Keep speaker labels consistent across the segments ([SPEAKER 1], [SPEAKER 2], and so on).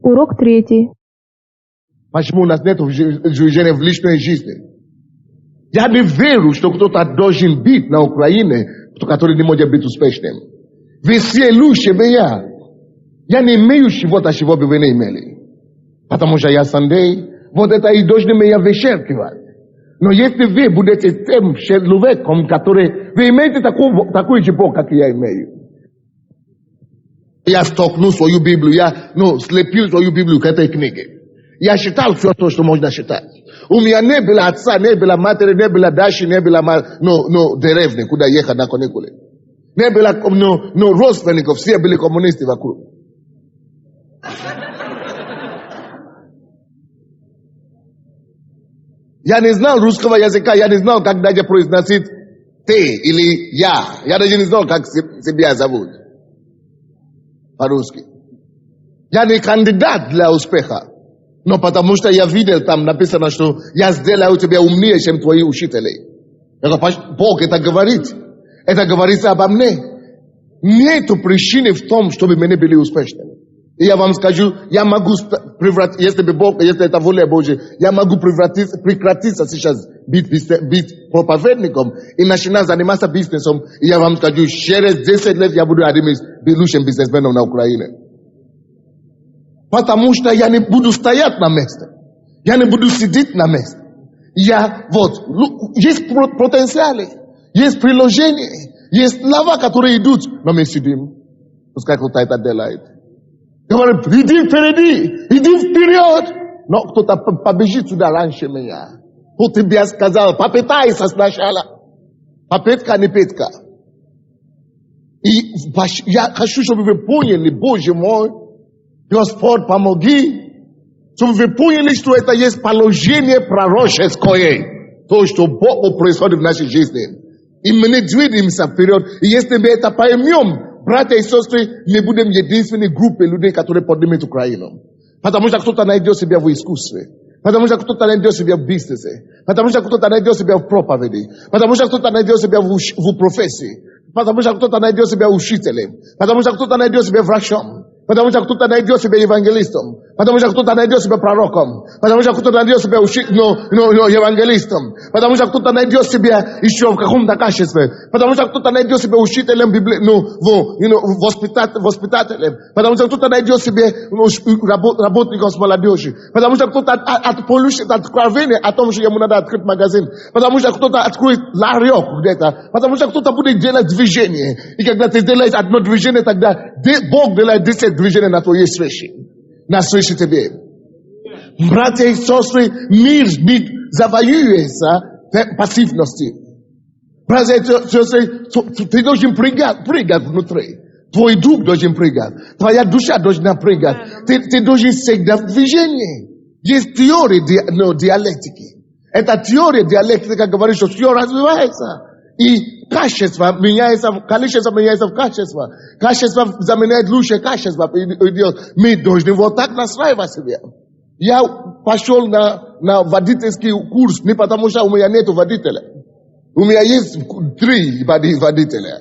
[SPEAKER 1] Урок 3.
[SPEAKER 2] Почему у нас нет движения в личной жизни? Я не верю, что кто-то должен быть на Украине, который не может быть успешным. Вы все лучше меня. Я не имею чего-то, чего бы вы не имели. Потому что я сандей, вот это и должны меня вычеркивать. Но если вы будете тем человеком, который... Вы имеете такой же Бог, как я имею. Я столкнул свою Библию, я слепил свою Библию к этой книге. Я считал все то, что можно считать. У меня не было отца, не было матери, не было дачи, не было деревни, куда ехать на каникулы. Не было родственников, все были коммунисты вокруг. Я не знал русского языка, я не знал, как даже произносить ты или я. Я даже не знал, как себя зовут по-русски. Я не кандидат для успеха. Но потому что я видел, там написано, что я сделаю тебя умнее, чем твои учители. Бог это говорит. Это говорится обо мне. Нету причины в том, чтобы мы не были успешными. И я вам скажу, я могу превратиться, если это воля Божья, я могу прекратиться сейчас быть проповедником и начинать заниматься бизнесом. И я вам скажу, через 10 лет я буду одним из лучших бизнесменов на Украине. Потому что я не буду стоять на месте. Я не буду сидеть на месте. Есть потенциалы, есть приложения, есть слова, которые идут. Но мы сидим. Пускай кто-то это делает. Говорит, иди впереди, иди вперед. Но кто-то побежит сюда раньше меня. Кто тебе сказал, попытайся сначала. Попытка, не пытка. И я хочу, чтобы вы поняли, Боже мой, Господь, помоги, чтобы вы поняли, что это есть положение пророческое. То, что Бог происходит в нашей жизни. И мы не двигаемся вперед. И если мы это поймем, братья и сестры, мы будем единственной группой людей, которые поднимут Украину. Потому что кто-то найдет себя в искусстве. Потому что кто-то найдет себя в бизнесе. Потому что кто-то найдет себя в проповеди. Потому что кто-то найдет себя в профессии. Потому что кто-то найдет себя учителем. Потому что кто-то найдет себя врачом. Потому что кто-то найдет себя евангелистом. Потому что кто-то найдет себя пророком. Потому что кто-то найдет себя евангелистом. Потому что кто-то найдет себя еще в каком-то качестве. Потому что кто-то найдет себя учителем, воспитателем. Потому что кто-то найдет себя работником с молодежью. Потому что кто-то получит откровение о том, что ему надо открыть магазин. Потому что кто-то откроет ларек где-то. Потому что кто-то будет делать движение. И когда ты делаешь одно движение, тогда Бог делает 10 движений на твоей свече. На свече тебе. Братья и сестры, мир завоюется пассивностью. Братья и сестры, ты должен прыгать внутри. Твой дух должен прыгать. Твоя душа должна прыгать. Ты должен всегда в движении. Есть теория диалектики. Эта теория диалектика говорит, что все развивается. И качество меняется, количество меняется в качество. Качество заменяет лучшее качество. Мы должны вот так настраивать себя. Я пошел на водительский курс не потому, что у меня нет водителя. У меня есть 3 водителя,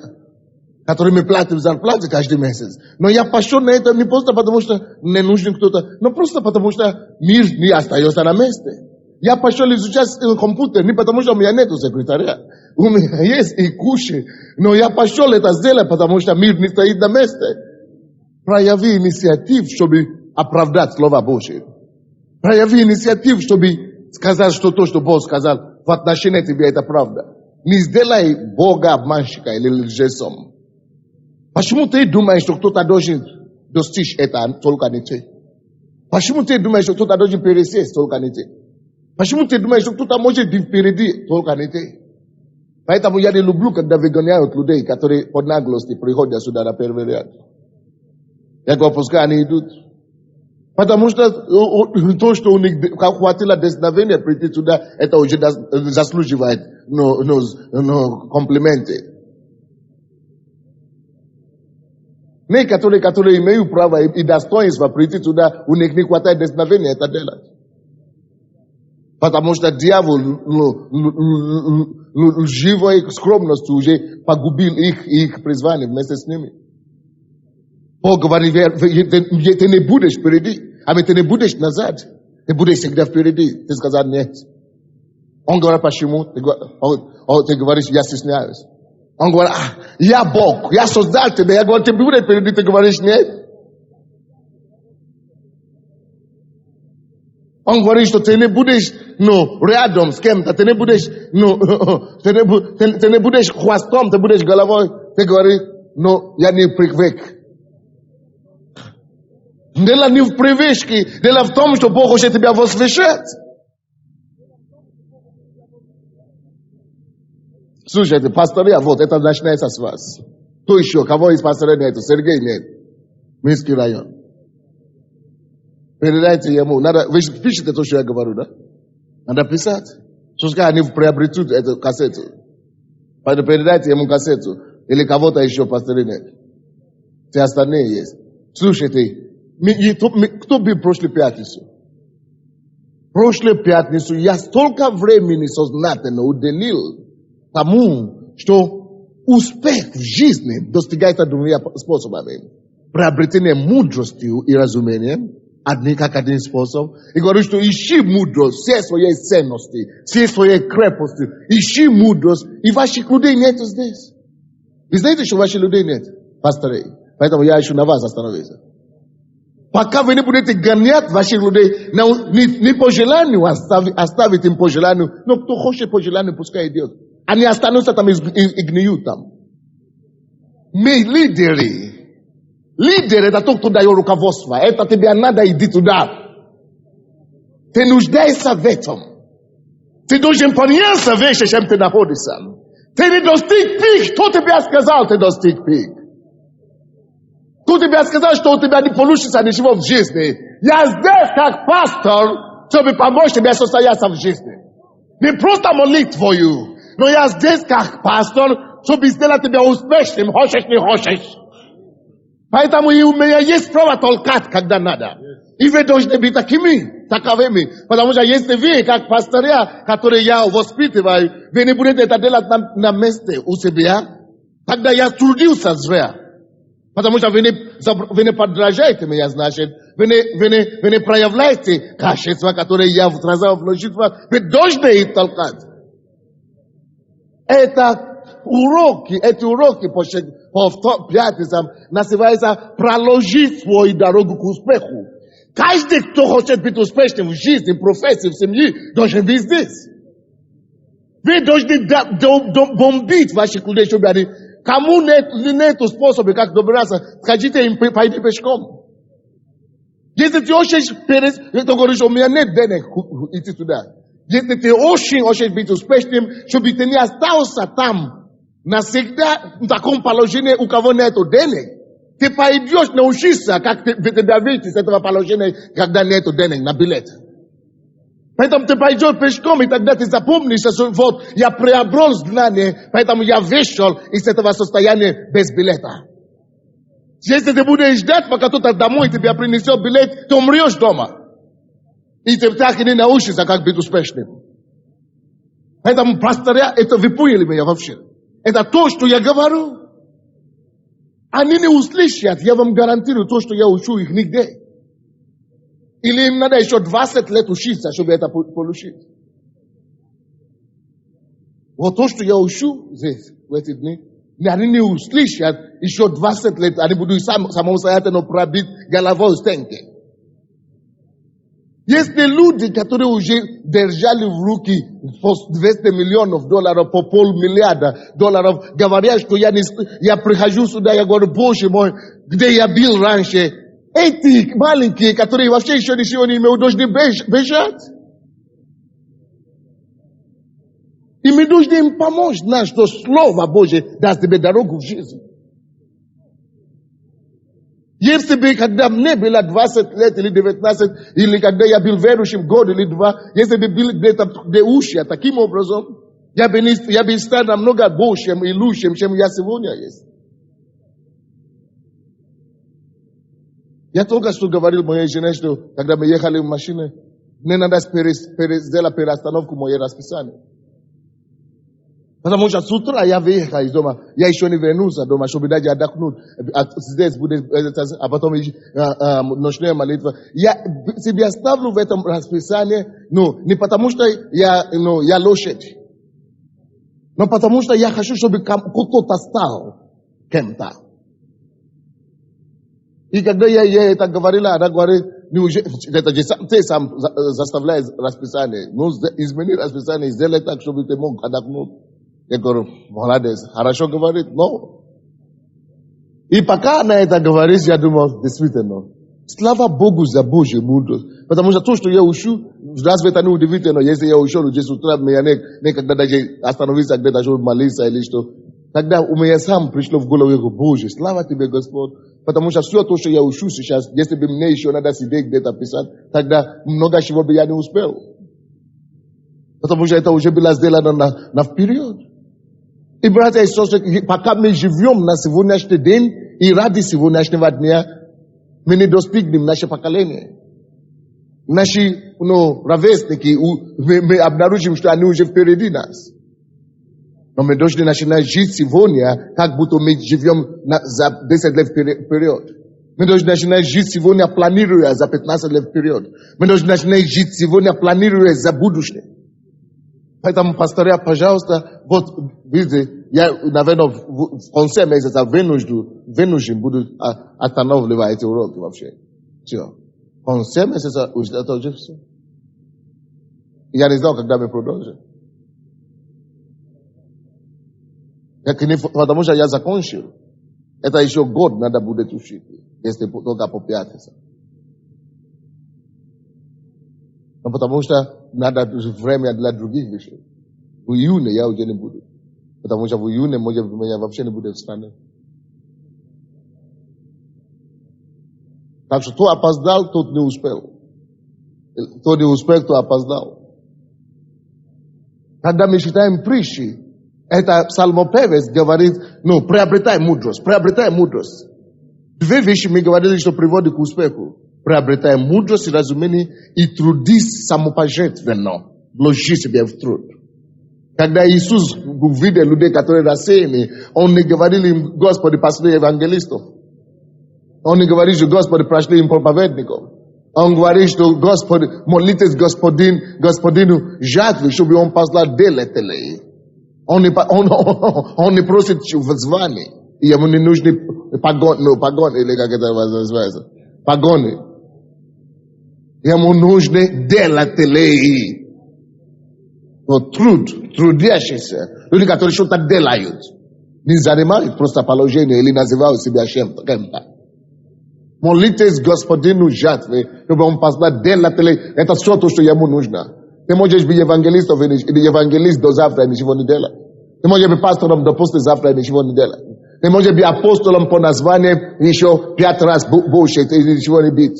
[SPEAKER 2] которые мне платят зарплату каждый месяц. Но я пошел на это не просто потому, что не нужен кто-то, но просто потому, что мир не остается на месте. Я пошел изучать компьютер не потому, что у меня нет секретаря. У меня есть и куча. Но я пошел это сделать, потому что мир не стоит на месте. Прояви инициативу, чтобы оправдать Слово Божие. Прояви инициативу, чтобы сказать, что то, что Бог сказал, в отношении тебя это правда. Не сделай Бога обманщика или лжецом. Почему ты думаешь, что кто-то должен достичь это, только не ты? Почему ты думаешь, что кто-то должен пересесть, только не ты? Почему ты думаешь, что кто-то может быть впереди, только не ты? Поэтому я не люблю, когда выгоняют людей, которые под наглости приходят сюда на первый ряд. Я говорю, пускай они идут. Потому что то, что у них хватило десновения прийти сюда, это уже заслуживает комплименты. Некоторые, которые имеют право и достоинство прийти сюда, у них не хватает десновения это делать. Потому что дьявол лживой скромностью уже погубил их призвание вместе с ними. Бог говорит, ты не будешь впереди. te ne budeš nazad. Ne budeš se gdje vпереди. Ti сказал нет. Он говорит, почему? Ты говоришь, я стесняюсь. Он говорит, я Бог, я создал тебя. Я говорю, ты будешь впереди, ты говоришь нет. Он говорит, что ты не будешь, рядом с кем-то, ты не будешь, ты не будешь хвостом, ты будешь головой. Ты говоришь, я не привык. Дело не в привычке, дело в том, что Бог хочет тебя возвышать. Слушайте, пастория, вот, это начинается с вас. Кто еще? Кого из пасторов нет? Сергей нет. Минский район. Передайте ему. Надо, вы пишете то, что я говорю, да? Надо писать. Пускай они приобретут эту кассету. Передайте ему кассету. Или кого-то еще пастырей нет. Все остальные есть. Слушайте, кто был в прошлую пятницу? В прошлую пятницу я столько времени сознательно уделил тому, что успех в жизни достигается двумя способами. Приобретение мудростью и разумением. Как один способ. И говорю, что ищи мудрость, все свои ценности, все свои крепости. Ищи мудрость. И ваших людей нет здесь. Вы знаете, что ваших людей нет? Пасторей. Поэтому я ищу на вас остановиться. Пока вы не будете гонять ваших людей, не по желанию оставить им по желанию, но кто хочет по желанию, пускай идет. Они останутся там и гниют там. Мы лидеры. Лидер это тот, кто дает руководство. Это тебе надо иди туда. Ты нуждаешься в этом. Ты должен поняться вещи, чем ты находишься. Ты не достиг пик. Кто тебе сказал, ты достиг пик? Кто тебе сказал, что у тебя не получится ничего в жизни? Я здесь как пастор, чтобы помочь тебе состояться в жизни. Не просто молитвою, но я здесь как пастор, чтобы сделать тебя успешным, хочешь, не хочешь. Поэтому и у меня есть право толкать, когда надо. И вы должны быть таковыми. Потому что если вы, как пастыря, которые я воспитываю, вы не будете это делать на месте у себя, тогда я трудился зря. Потому что вы не подражаете меня, значит, вы не проявляете качества, которые я вложил в вас. Вы должны их толкать. Эти уроки по пятницам называются «Проложить свою дорогу к успеху». Каждый, кто хочет быть успешным в жизни, в профессии, в семье, должен быть здесь. Вы должны бомбить ваших людей, чтобы они... Кому нет способа, как добраться, скажите им, пойди пешком. Если ты хочешь, ты говоришь, у меня нет денег идти туда. Если ты очень хочешь быть успешным, чтобы ты не остался там, навсегда в таком положении, у кого нет денег, ты пойдешь научиться, как тебя выйти с этого положения, когда нет денег на билет. Поэтому ты пойдешь пешком, и тогда ты запомнишь, что вот я приобрел знание, поэтому я вышел из этого состояния без билета. Если ты будешь ждать, пока кто-то домой тебе принесет билет, ты умрешь дома. И ты так и не научишься, как быть успешным. Поэтому, пастыря, это вы поняли меня вообще. Это то, что я говорю. Они не услышат, я вам гарантирую, то, что я учу их нигде. Или им надо еще 20 лет учиться, чтобы это получить. Вот то, что я учу здесь, в эти дни, они не услышат еще 20 лет, они будут самостоятельно пробить головой стенки. Есть люди, которые уже держали в руки по $200 миллионов, по $500 миллиарда, говорят, что я прихожу сюда, я говорю, Боже мой, где я был раньше? Эти маленькие, которые вообще еще ничего не имеют, должны бежать. И мы должны им помочь, знать, что Слово Божье даст тебе дорогу в жизнь. Если бы, когда мне было 20 лет или 19, или когда я был верующим год или два, если бы был где-то уши, таким образом, я бы стал намного больше и лучше, чем я сегодня есть. Я только что говорил моей жене, что когда мы ехали в машине, мне надо сделать переостановку в моей расписании. Потому что с утра я выехал из дома, я еще не вернулся дома, чтобы даже отдохнуть. Здесь будет, а потом ночная молитва. Я себе оставлю в этом расписании, не потому что я лошадь, но потому что я хочу, чтобы кто-то стал кем-то. И когда я это говорила, она говорит, это же ты сам заставляешь расписание. Измени расписание, сделай так, чтобы ты мог отдохнуть. Я говорю, молодец, хорошо говорит, но. И пока она это говорит, я думал, действительно, слава Богу за Божью мудрость. Потому что то, что я учу, разве это не удивительно, если я учу, что с утра меня никогда даже остановиться где-то, чтобы молиться или что. Тогда у меня сам пришло в голову, я говорю, Боже, слава тебе, Господь. Потому что все то, что я учу сейчас, если бы мне еще надо сидеть где-то писать, тогда много чего бы я не успел. Потому что это уже было сделано на вперед. И, братья и сестры, пока мы живем на сегодняшний день, и ради сегодняшнего дня, мы не достигнем наше поколение. Наши ровесники, мы обнаружим, что они уже впереди нас. Но мы должны начинать жить сегодня, как будто мы живем за 10 лет вперед. Мы должны начинать жить сегодня, планируя за 15 лет вперед. Мы должны начинать жить сегодня, планируя за будущее. Поэтому, пастыря, пожалуйста, вот, видите, я, наверное, в конце месяца вынужден буду останавливать эти уроки вообще. Все. В конце месяца это уже все. Я не знал, когда мы продолжим. Потому что я закончил. Это еще год надо будет учить, если только по пятнице. Но потому что надо время для других вещей. В июне я уже не буду. Потому что в июне, может, меня вообще не будет в стране. Так что кто опоздал, тот не успел. Кто не успел, кто опоздал. Когда мы читаем притчи, это псалмопевец говорит, приобретай мудрость, приобретай мудрость. Две вещи мы говорили, что приводит к успеху. Приобретай мудрость и разумение и трудись самопожертвенно. Вложи себя в труд. Когда Иисус увидел людей, которые рассеяны, Он не говорил им, Господи, пошли евангелистов. Он не говорит, что Господи, пошли им проповедников. Он говорит, что Господи, молитесь Господину жатвы, чтобы Он послал делателей. Он не просит званий. И ему не нужны погоны, или как это называется. Погоны. Ему нужны делателей. Трудящиеся. Люди, которые что-то делают. Не занимают просто положение или называют себя кем-то. Молитесь Господину жатвы, чтобы Он послал делателей. Это все то, что ему нужно. Ты можешь быть евангелистом, или евангелист до завтра и ничего не делать. Ты можешь быть пастором до послезавтра и ничего не делать. Ты можешь быть апостолом по названию еще 5 раз больше и ничего не быть.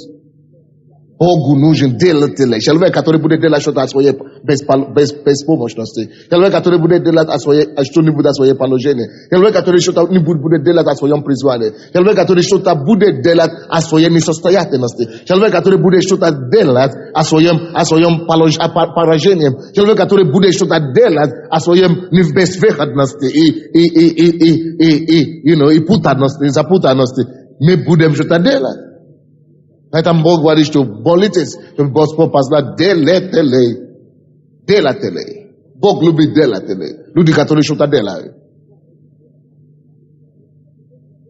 [SPEAKER 2] Богу нужен делателей. Человек, который будет делать что-то о своей беспомощности. Человек, который будет делать что-нибудь о своей положении. Человек, который что-нибудь будет делать о своем призвании. Человек, который что-то будет делать о своей несостоятельности. Человек, который будет что-то делать о своем поражении. Человек, который будет что-то делать о своем безвыходности и путанности, запутанности. Мы будем что-то делать. Поэтому Бог говорит, что молитесь, чтобы Господь послал делателей. Делателей. Бог любит делателей. Люди, которые что-то делают.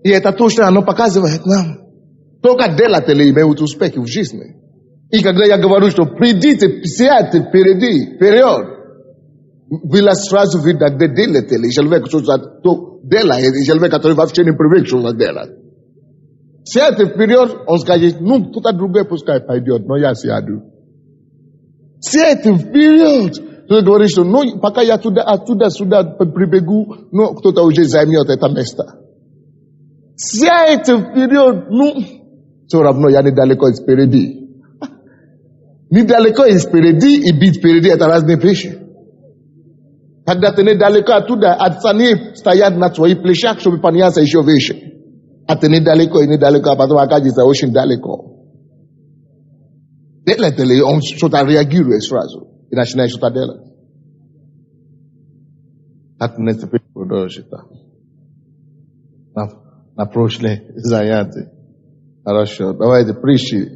[SPEAKER 2] И это то, что оно показывает нам. Только делателей имеют успехи в жизни. И когда я говорю, что придите, сядьте вперед, вы сразу видно, где делатели. Человек, что делает, и человек, который вообще не привык что-то делать. Сядьте вперед, он скажет, кто-то другой пускай пойдет, но я сяду. Сядьте вперед. Кто-то говорит, что пока я оттуда-сюда прибегу, кто-то уже займет это место. Сядьте вперед, все равно я недалеко спереди. Недалеко спереди и быть впереди это разные вещи. Когда ты недалеко оттуда, остальные стоят на своих плечах, чтобы подняться еще выше. А ты недалеко, а потом окажется очень далеко. Делателей, он что-то реагирует сразу. И начинает что-то делать. Как мне теперь продолжить? На прошлое занятие. Хорошо. Давайте притчи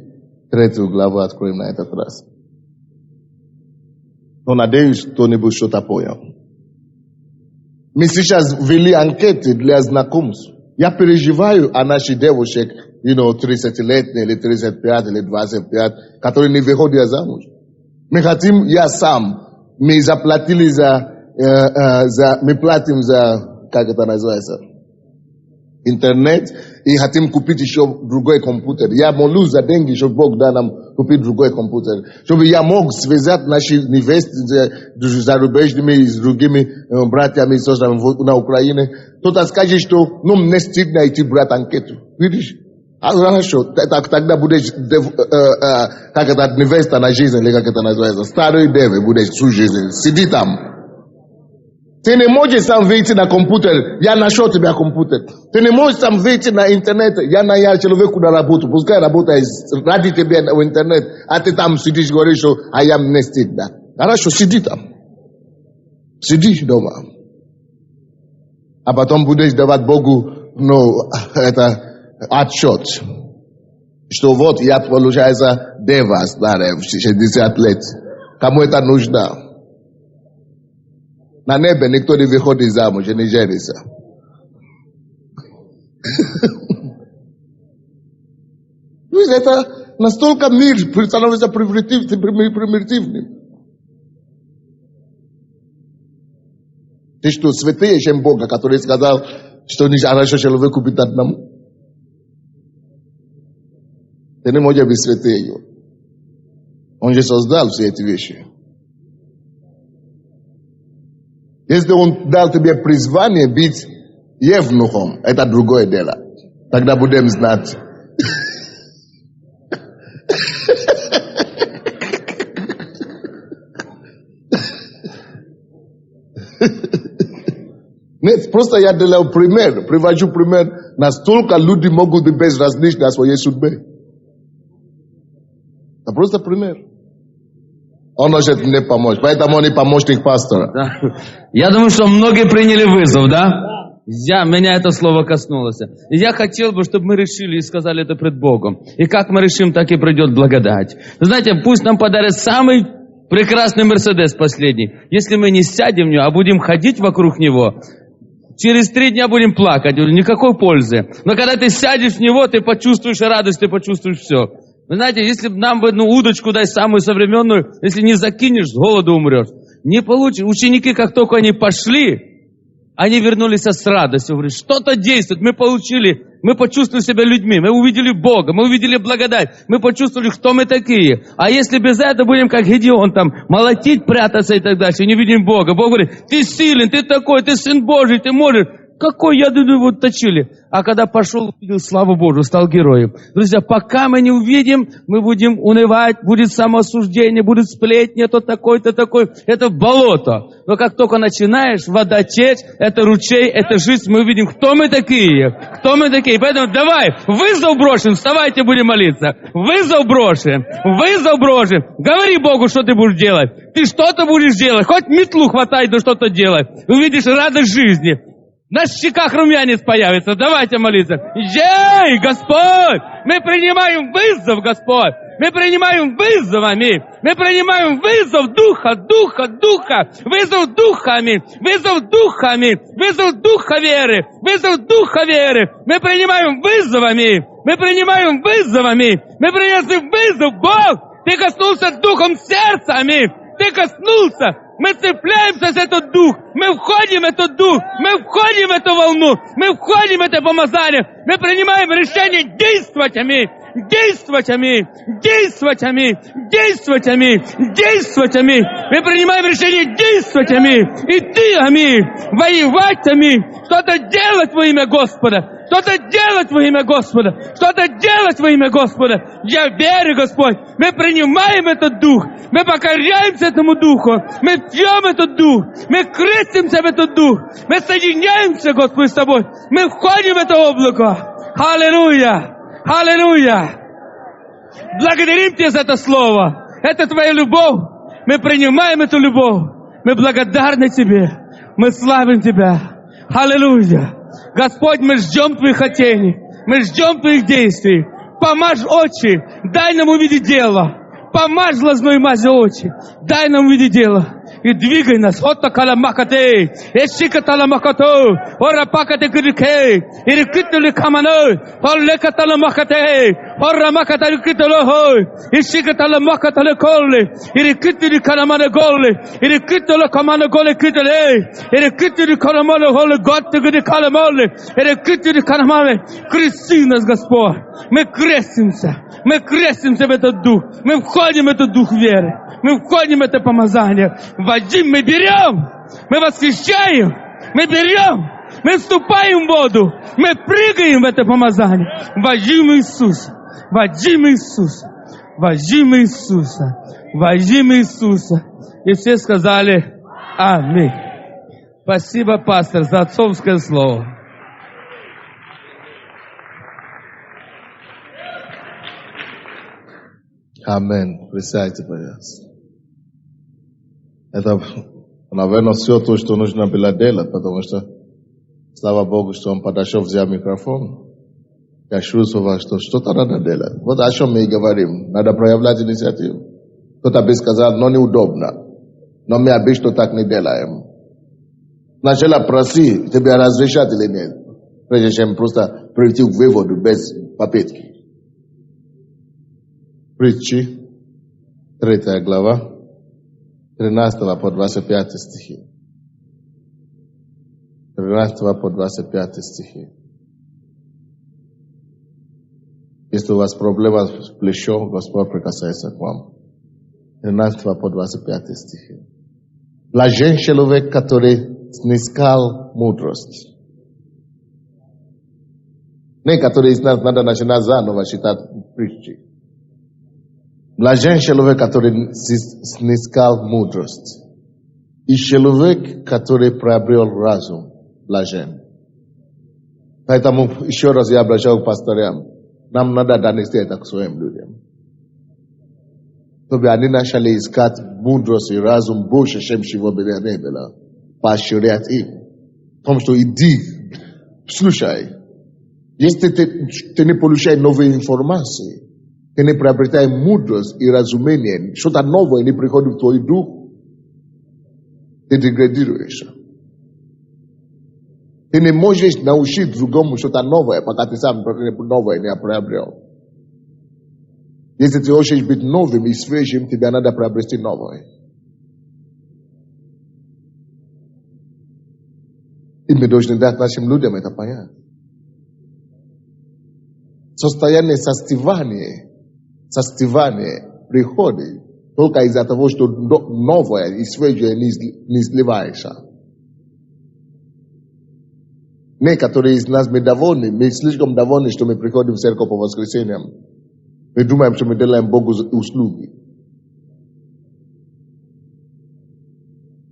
[SPEAKER 2] 3 главу откроем на этот раз. Но надеюсь, кто-нибудь что-то понял. Мы сейчас ввели анкеты для знакомств. Я переживаю о наших девушек, 30-летние, или 35, или 25, которые не выходят замуж. Мы хотим, я сам, мы заплатили мы платим за, как это называется, интернет, и хотим купить еще другой компьютер. Я молюсь за деньги, чтобы Бог даст нам купить другой компьютер. Чтобы я мог связать наши невесты зарубежными с другими братьями и сестрами на Украине. Кто-то скажет, что не стыдно идти брать анкету. Видишь? Хорошо. Тогда будешь, как это, невеста на жизнь, или как это называется, старый девы будешь всю жизнь. Сиди там. Ты не можешь сам выйти на компьютер, я нашел тебя компьютер. Ты не можешь сам выйти на интернет, я нанял человеку на работу, пускай работает ради тебя в интернет, а ты там сидишь и говоришь, что я не стыдно. Хорошо, сиди там. Сиди дома. А потом будешь давать Богу, отчет. Что вот я, получается, дева старая, 60 лет. Кому это нужно? На небе никто не выходит замуж, не женится. Это настолько мир становится примитивным. Ты что, святее, чем Бога, который сказал, что не хорошо человеку быть одному? Ты не можешь быть святее. Он же создал все эти вещи. Если он дал тебе призвание быть евнухом, это другое дело. Тогда будем знать. Нет, просто я делаю пример, привожу пример. Настолько люди могут быть безразличны о своей судьбе. Это просто пример. Он может мне помочь, поэтому он и помощник пастора.
[SPEAKER 1] Да. Я думаю, что многие приняли вызов, да? Меня это слово коснулось. И я хотел бы, чтобы мы решили и сказали это пред Богом. И как мы решим, так и придет благодать. Вы знаете, пусть нам подарят самый прекрасный Мерседес последний. Если мы не сядем в него, а будем ходить вокруг него, через 3 дня будем плакать, никакой пользы. Но когда ты сядешь в него, ты почувствуешь радость, ты почувствуешь все. Вы знаете, если нам бы удочку дай самую современную, если не закинешь, с голоду умрешь. Не получишь. Ученики, как только они пошли, они вернулись с радостью. Говорят, что-то действует, мы получили, мы почувствовали себя людьми, мы увидели Бога, мы увидели благодать, мы почувствовали, кто мы такие. А если без этого будем, как Гедеон, там, молотить, прятаться и так дальше, и не видим Бога. Бог говорит, ты силен, ты такой, ты сын Божий, ты можешь. Какой яд его точили? А когда пошел, увидел славу Божию, стал героем. Друзья, пока мы не увидим, мы будем унывать, будет самоосуждение, будет сплетни, то такой-то такой. Это болото. Но как только начинаешь, вода течь, это ручей, это жизнь, мы увидим, кто мы такие. Кто мы такие. Поэтому давай, вызов брошен, вставайте, будем молиться. Вызов брошен, вызов брошен. Говори Богу, что ты будешь делать. Ты что-то будешь делать, хоть метлу хватай, да что-то делай. Увидишь радость жизни. На щеках румянец появится. Давайте молиться. Ей, Господь! Мы принимаем вызов, Господь! Мы принимаем вызов, аминь! Мы принимаем вызов Духа! Вызов Духа, аминь! Вызов Духа, аминь! Вызов Духа веры! Вызов Духа веры! Мы принимаем вызов, аминь! Мы принимаем вызов, аминь! Мы принимаем вызов, Бог! Ты коснулся Духом сердца, аминь! Ты коснулся! Мы цепляемся за этот дух, мы входим в этот дух, мы входим в эту волну, мы входим в это помазание, мы принимаем решение действовать, аминь, действовать, аминь, действовать, аминь, действовать, аминь, действовать, аминь. Мы принимаем решение действовать, аминь, идти, аминь, воевать, аминь, что-то делать во имя Господа. Что-то делать во имя Господа. Что-то делать во имя Господа. Я верю, Господь. Мы принимаем этот дух. Мы покоряемся этому духу. Мы пьем этот дух. Мы крестимся в этот дух. Мы соединяемся, Господь, с тобой. Мы входим в это облако. Аллилуйя! Аллилуйя! Благодарим Тебя за это слово. Это Твоя любовь. Мы принимаем эту любовь. Мы благодарны Тебе. Мы славим Тебя. Аллилуйя. Господь, мы ждем Твоих хотений. Мы ждем Твоих действий. Помажь очи. Дай нам увидеть дело. Помажь глазной мази очи. Дай нам увидеть дело. И двигай нас. Хотта каламакате. Эшика таламакато. Орапакате крикей. И рекитали каманой. Олека таламакате. Орамаката рекиталохой. Эшика таламакатале коле. И рекитали канамане голе. И рекитали камане голе китале. И рекитали канамане голе готте гди каламоле. И рекитали канамане. Крести нас, Господь. Мы крестимся. Мы крестимся в этот дух. Мы входим в этот дух веры. Мы входим в это помазание. Вадим, мы берем. Мы восхищаем. Мы берем. Мы вступаем в воду. Мы прыгаем в это помазание. Вадим Иисуса. Вадим Иисуса. Вадим Иисуса. Вадим Иисуса. И все сказали аминь. Спасибо, пастор, за отцовское слово.
[SPEAKER 2] Амен. Присядьте, пожалуйста. Это, наверное, все то, что нужно было делать, потому что, слава Богу, что он подошел, взял микрофон. Я чувствовал, что что-то надо делать. Вот о чем мы и говорим. Надо проявлять инициативу. Кто-то бы сказал, но неудобно. Но мы обычно так не делаем. Сначала проси, тебе разрешат или нет. Прежде чем просто прийти к выводу без попытки. Притчи, 3 глава, 13 по 25 стихи. 13 по 25 стихи. Если у вас проблема с плечом, Господь прикасается к вам. 13 по 25 стихи. Блажен человек, который снискал мудрость. Не который из нас надо начинать заново читать притчи. Блажен человек, который снискал мудрость. И человек, который приобрел разум. Блажен. Поэтому еще раз я обращаюсь к пасторам. Нам надо донести это к своим людям. Чтобы они начали искать мудрость и разум больше, чем чего бы не было. Поощрять их. Потому что иди, слушай. Если ты не получаешь новые информации, ты не приобретаешь мудрость и разумение, что-то новое не приходит в твой дух, ты деградируешь. Ты не можешь научить другому что-то новое, пока ты сам новое не приобрел. Если ты хочешь быть новым и свежим, тебе надо приобрести новое. И мы должны дать нашим людям это понять. Состояние состивания приходит только из-за того, что новое и свежее не сливается. Некоторые из нас мы довольны, мы слишком довольны, что мы приходим в церковь по воскресеньям. Мы думаем, что мы делаем Богу услуги.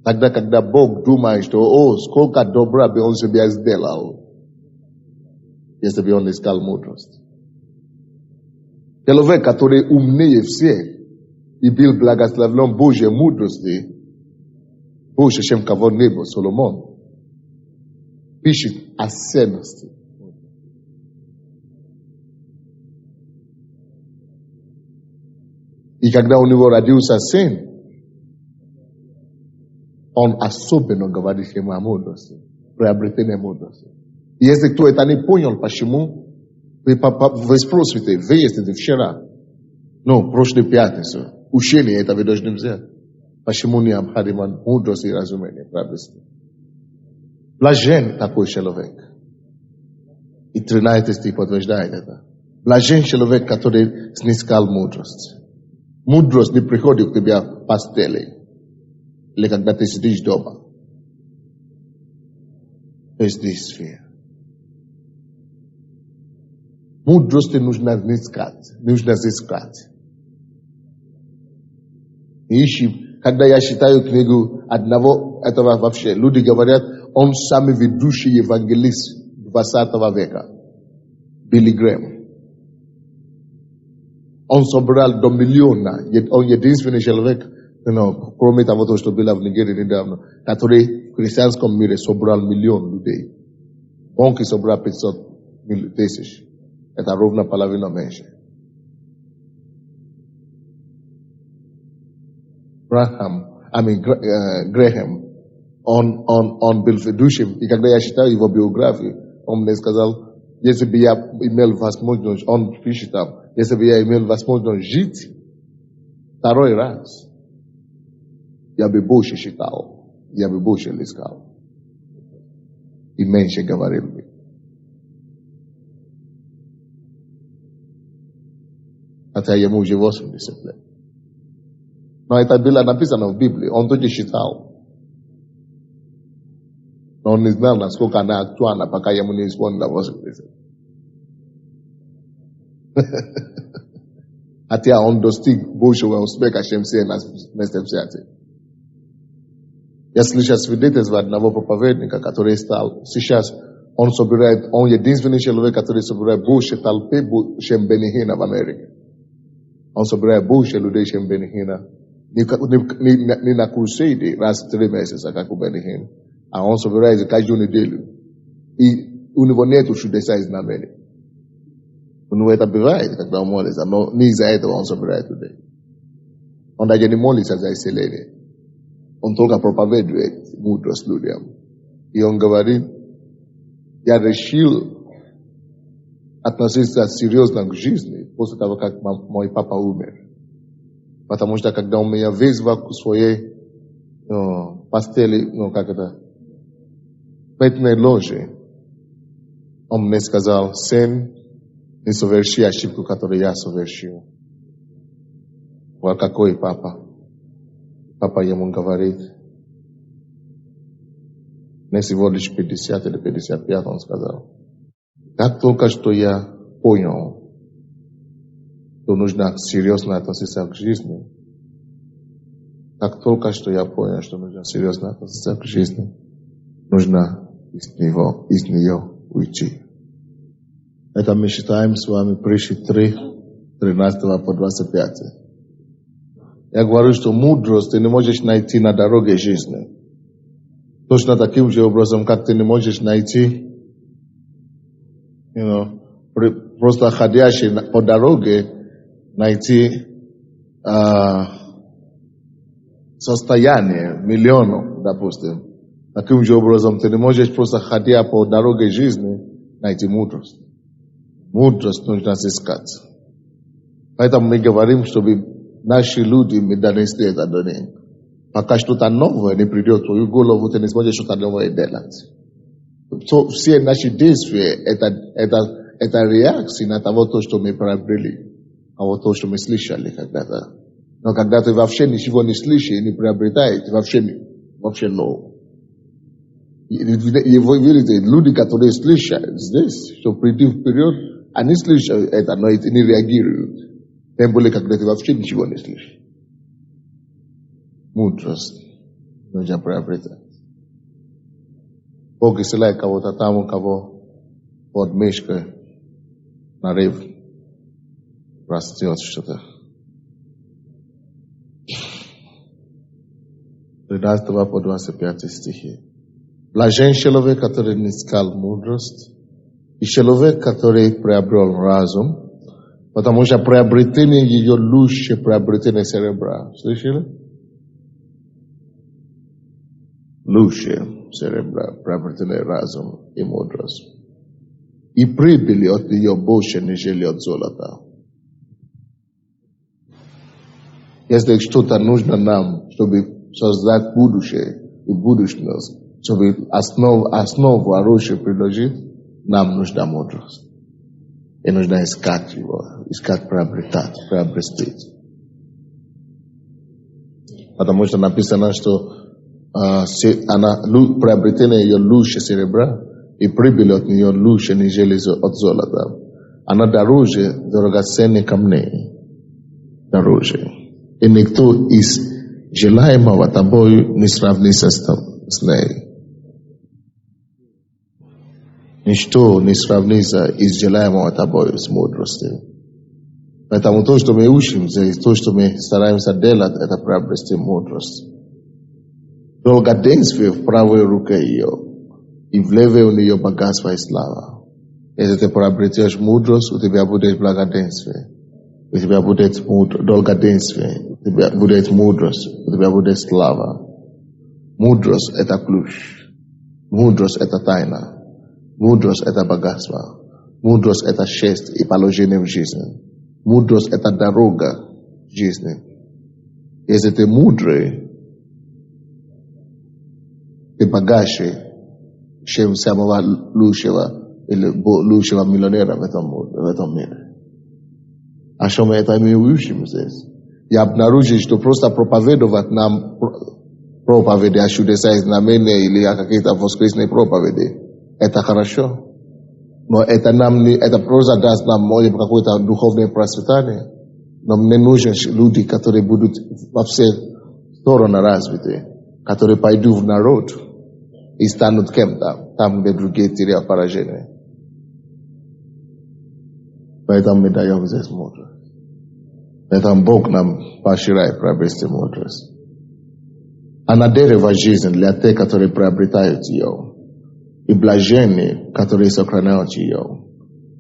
[SPEAKER 2] Тогда, когда Бог думает, что, сколько добра бы он себе сделал, если бы он искал мудрость. Человек, который умнее всех и был благословлен Божьей мудрости, больше, чем кого-нибудь, Соломон, пишет о ценности. И когда у него родился сын, он особенно говорит ему о мудрости, приобретение мудрости. И если кто это не понял, почему, вы спросите, выясните вчера, прошлой пятницу, учение это вы должны взять. Почему необходимо мудрость и разумение приобрести? Блажен такой человек. И 13 стих подтверждает это. Блажен человек, который снискал мудрость. Мудрость не приходит к тебе в постели. Или когда ты сидишь дома. Здесь сфера. Мудрость нужно искать. И когда я читаю книгу одного этого вообще, люди говорят, он самый ведущий евангелист 20 века. Билли Грэм. Он собрал до миллиона. Он единственный человек, Кроме того, что было в Нигерии недавно, которые христианском мире собрал 1 миллион людей. Бонки собрал 500 тысяч. Это ровно половина меньше. Грэхэм, он был ведущим, и когда я читал его биографию, он мне сказал, если бы я имел возможность, он пишет там, если бы я имел возможность жить второй раз, я бы больше читал, я бы больше искал. И меньше говорил бы. Хотя ему уже 80 лет. Но это было написано в Библии, он только читал. Но он не знал, насколько она актуальна, пока ему не исполнилось 80 лет. Хотя он достиг большего успеха, чем все на местном свете. Я слышал свидетельство одного проповедника, который стал, сейчас он единственный человек, который собирает больше толпы, чем Бенни Хинна в Америке. Он собирает больше людей, чем Бенни Хинна. Не на крусейде раз в 3 месяца, как у Бенни Хинна. А он собирает каждую неделю. И у него нет чудеса и знамений. У него это бывает, когда он молится, но не из-за этого он собирает людей. Он даже не молится за исцеление. Он только проповедует мудрость людям. И он говорит, я решил относиться серьезно к жизни после того, как мой папа умер. Потому что когда он меня вез в своей постели, пятной ложе, он мне сказал, сын, не соверши ошибку, которую я совершил. Вот какой папа? Папа ему говорит, мне всего лишь 50 или 55, он сказал. Как только что я понял, что нужно серьезно относиться к жизни, как только что я понял, что нужно серьезно относиться к жизни, нужно из нее уйти. Это мы считаем с вами Притчи 3, 13 по 25. Я говорю, что мудрость ты не можешь найти на дороге жизни. Точно таким же образом, как ты не можешь найти, просто ходящий по дороге, найти состояние миллионов, допустим. Таким же образом, ты не можешь просто ходя по дороге жизни, найти мудрость. Мудрость нужно искать. Поэтому мы говорим, чтобы наши люди мы донесли это до них. Пока что-то новое не придет в твою голову, ты не сможешь что-то новое делать. Все наши действия это реакция на того, что мы приобрели, а вот то, что мы слышали когда-то. Но когда ты вообще ничего не слышишь и не приобретаешь, вообще новое. И вы видите, люди, которые слышат здесь, что прийти вперед, они слышат это, но не реагируют. Тем более, когда ты вообще ничего не слышишь. Мудрость нужно приобретать. Бог исцеляет кого-то там, у кого под мышкой нарыв растет что-то. 13 по 25 стихи. Блажен человек, который не искал мудрость, и человек, который приобрел разум, потому что приобретение ее лучше приобретение серебра. Слышали? Лучше серебра, приобретение разум и мудрость. И прибыли от нее больше, нежели от золота. Если что-то нужно нам, чтобы создать будущее и будущность, чтобы основу оружия приложить, нам нужна мудрость. И нужно искать его, приобрести. Потому что написано, что приобретение ее лучше серебра, и прибыль от нее лучше, нежели от золота. Она дороже драгоценных камней. Дороже. И никто из желаемого тобою не сравнится с ней. Ничто не сравнится из желаемого тобою с мудростью. Поэтому то, что мы учимся, и то, что мы стараемся делать, это приобрести мудрость. Долгоденствие в правой руке ее, и в левой у нее богатство и слава. Если ты приобретешь мудрость, у тебя будет благоденствие. У тебя будет долгоденствие, у тебя будет мудрость, у тебя будет слава. Мудрость – это ключ. Мудрость – это тайна. Мудрость – это богатство. Мудрость – это честь и положение в жизни. Мудрость – это дорога жизни. Если ты мудрый, ты богаче, чем самого лучшего или лучшего миллионера в этом мире. А что мы это мы учим здесь? Я обнаружил, что просто проповедовать нам проповеди о чудеса и знамения или о каких-то воскресных проповеди, это хорошо. Но это нам не, это просто даст нам может какое-то духовное процветание. Но мне нужны люди, которые будут во все стороны развиты, которые пойдут в народ и станут кем-то, там, где другие теряют поражение. Поэтому мы даем здесь мудрость. Поэтому Бог нам поощряет приобрести мудрость. Она дерево жизни для тех, которые приобретают ее. И блаженные, которые сохраняют ее.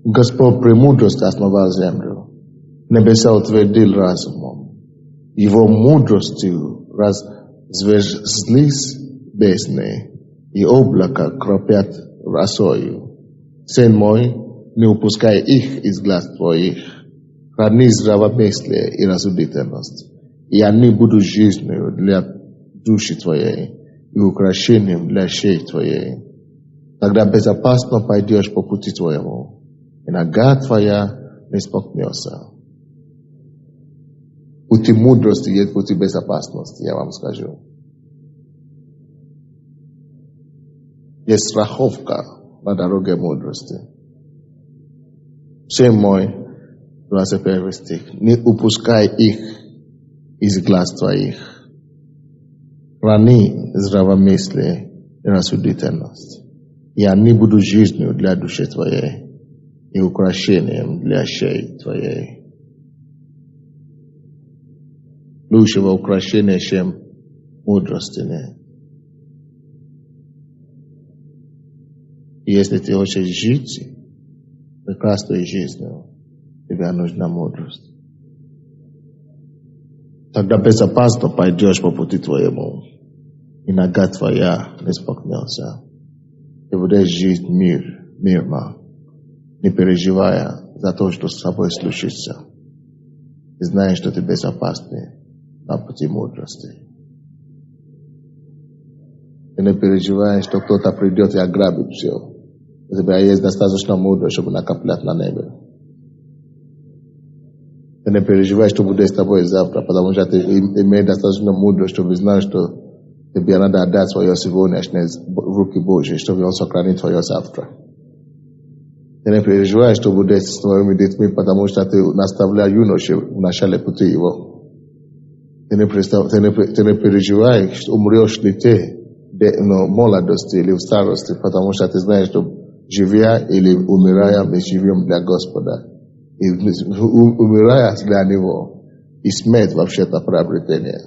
[SPEAKER 2] Господь премудрости основал землю. Небеса утвердил разумом. Его мудростью разверзлись бездны, и облака кропят росою. Сын мой, не упускай их из глаз твоих. Храни здравомыслие и рассудительность, и они будут жизнью для души твоей и украшением для шеи твоей. Тогда безопасно пойдешь по пути твоему, и нога твоя не споткнется. Пути мудрости есть пути безопасности, я вам скажу. Есть страховка на дороге мудрости. Сын мой, 21 стих, не упускай их из глаз твоих. Храни здравомыслие и рассудительность, и они будут жизнью для души твоей и украшением для шеи твоей. Лучшего украшения, чем мудрости нет. И если ты хочешь жить прекрасной жизнью, тебе нужна мудрость. Тогда безопасно пойдешь по пути твоему, и нога твоя не споткнется. Ты будешь жить мирно, не переживая за то, что с тобой случится. Ты знаешь, что ты безопасный на пути мудрости. Ты не переживаешь, что кто-то придет и ограбит все. У тебя есть достаточно мудрость, чтобы накоплять на небе. Ты не переживаешь, что будет с тобой завтра, потому что ты имеешь достаточно мудрость, чтобы знать, что тебе надо отдать свое сегодняшнее в руки Божьи, чтобы он сохранит твое завтра. Ты не переживаешь, что будет с твоими детьми, потому что ты наставляешь юношу в начале пути его. Ты не переживаешь, что умрешь ли ты в молодости или в старости, потому что ты знаешь, что живя или умирая, мы живем для Господа. И умирая для Него, и смерть вообще-то приобретение.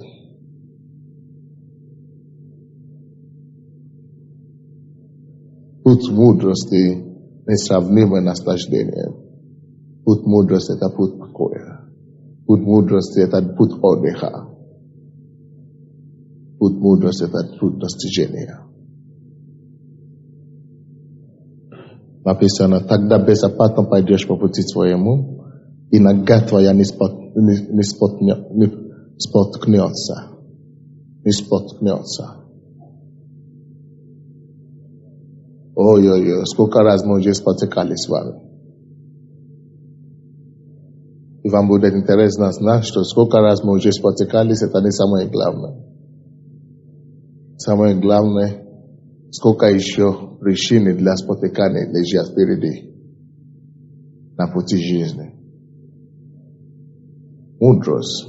[SPEAKER 2] Путь мудрости несравнимое наслаждение. Путь мудрости – это путь покоя. Путь мудрости – это путь отдыха. Путь мудрости – это путь достижения. Написано, тогда безопасно пойдешь по пути твоему, и нога твоя не споткнется. Не споткнется. Ой-ой-ой, сколько раз мы уже спотыкались с вами. И вам будет интересно знать, что сколько раз мы уже спотыкались, это не самое главное. Самое главное, сколько еще причин для спотыкания лежат впереди на пути жизни. Мудрость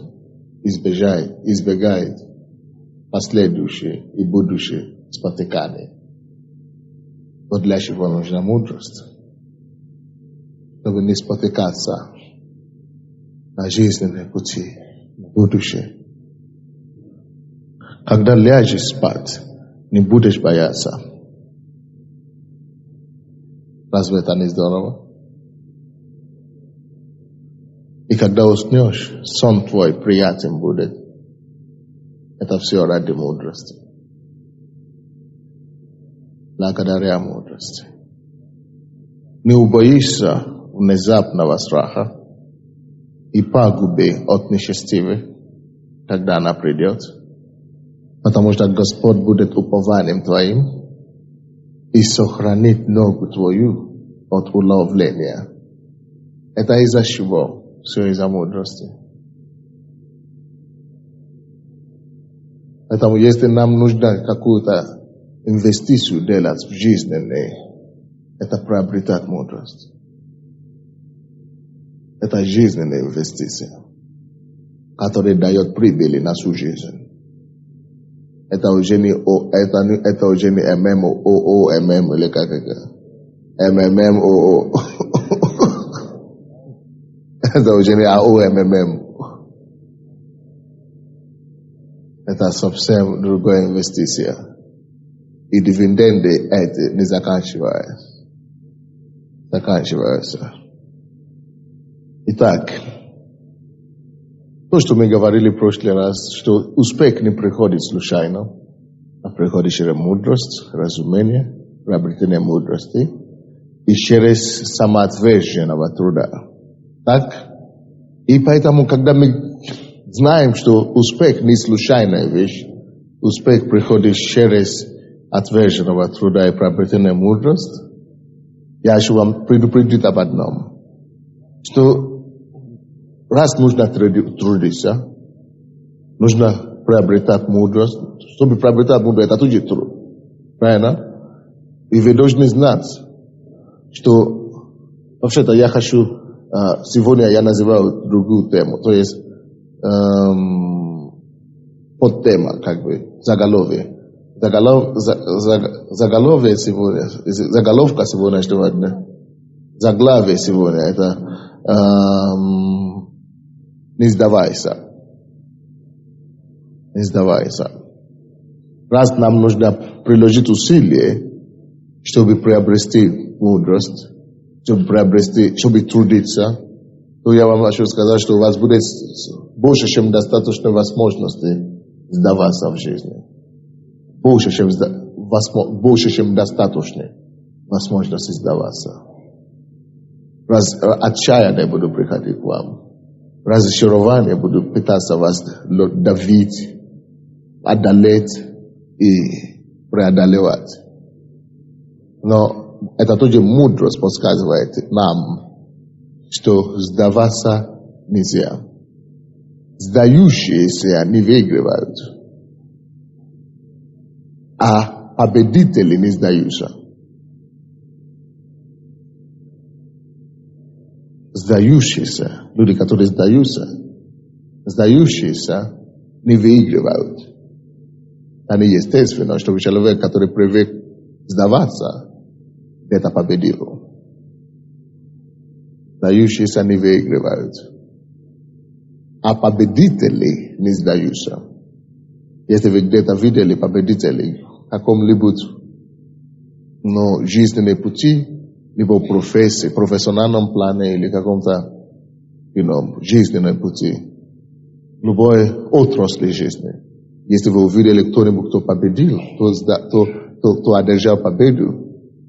[SPEAKER 2] избегает последующие и будущие спотыкания. Но для чего нужна мудрость? Чтобы не спотыкаться. на жизненные пути, на будущее. Когда ляжешь спать, не будешь бояться. Разве это не здорово? И когда уснешь, сон твой приятен будет. Это все ради мудрости. Благодаря мудрости. Не убоишься внезапного страха и пагубы от нечестивых, когда она придет, потому что Господь будет упованием твоим и сохранит ногу твою от уловления. Это из-за чего? Все из-за мудрости. Поэтому если нам нужно какую-то инвестицию делать в жизнь, это приобретать мудрость. Это жизненная инвестиция, которая дает прибыль на всю жизнь. Это уже не ММО или как это? МММО. Это уже не АОММ. Это совсем другая инвестиция. И дивиденды эти не заканчиваются. Итак, то, что мы говорили в прошлый раз, что успех не приходит случайно, а приходит через мудрость, разумение, приобретение мудрости и через самоотверженного труда. Так? И поэтому, когда мы знаем, что успех не случайная вещь, успех приходит через отверженного труда и приобретение мудрости, я хочу вам предупредить об одном, что раз нужно трудиться, нужно приобретать мудрость. Чтобы приобретать мудрость, это тоже труд. Правильно? И вы должны знать, что вообще-то я хочу, сегодня я называю другую тему, то есть подтема, как бы, заголовье. Заголовье сегодня, заголовка сегодняшнего дня, заглавие сегодня, это не сдавайся. Не сдавайся. Раз нам нужно приложить усилия, чтобы приобрести мудрость, чтобы трудиться, то я вам хочу сказать, что у вас будет больше, чем достаточно возможностей сдаваться в жизни. Больше, чем достаточно возможности сдаваться. Раз отчаяние буду приходить к вам, разочарование буду пытаться вас давить, одолеть и преодолевать. Но это тоже мудрость подсказывает нам, что сдаваться нельзя. Сдающиеся не выигрывают, а победители не сдаются. Сдающиеся, люди, которые сдающиеся не выигрывают. Они естественно, что человек, который привык сдаваться, это победил. Сдающиеся не выигрывают. А победители не сдаются. Если вы где-то видели победителей в каком-либо жизненном пути, либо профессии, профессиональном плане или каком-то жизненном пути, любой отрасли жизни. Если вы увидели кто-нибудь, кто победил, кто одержал победу,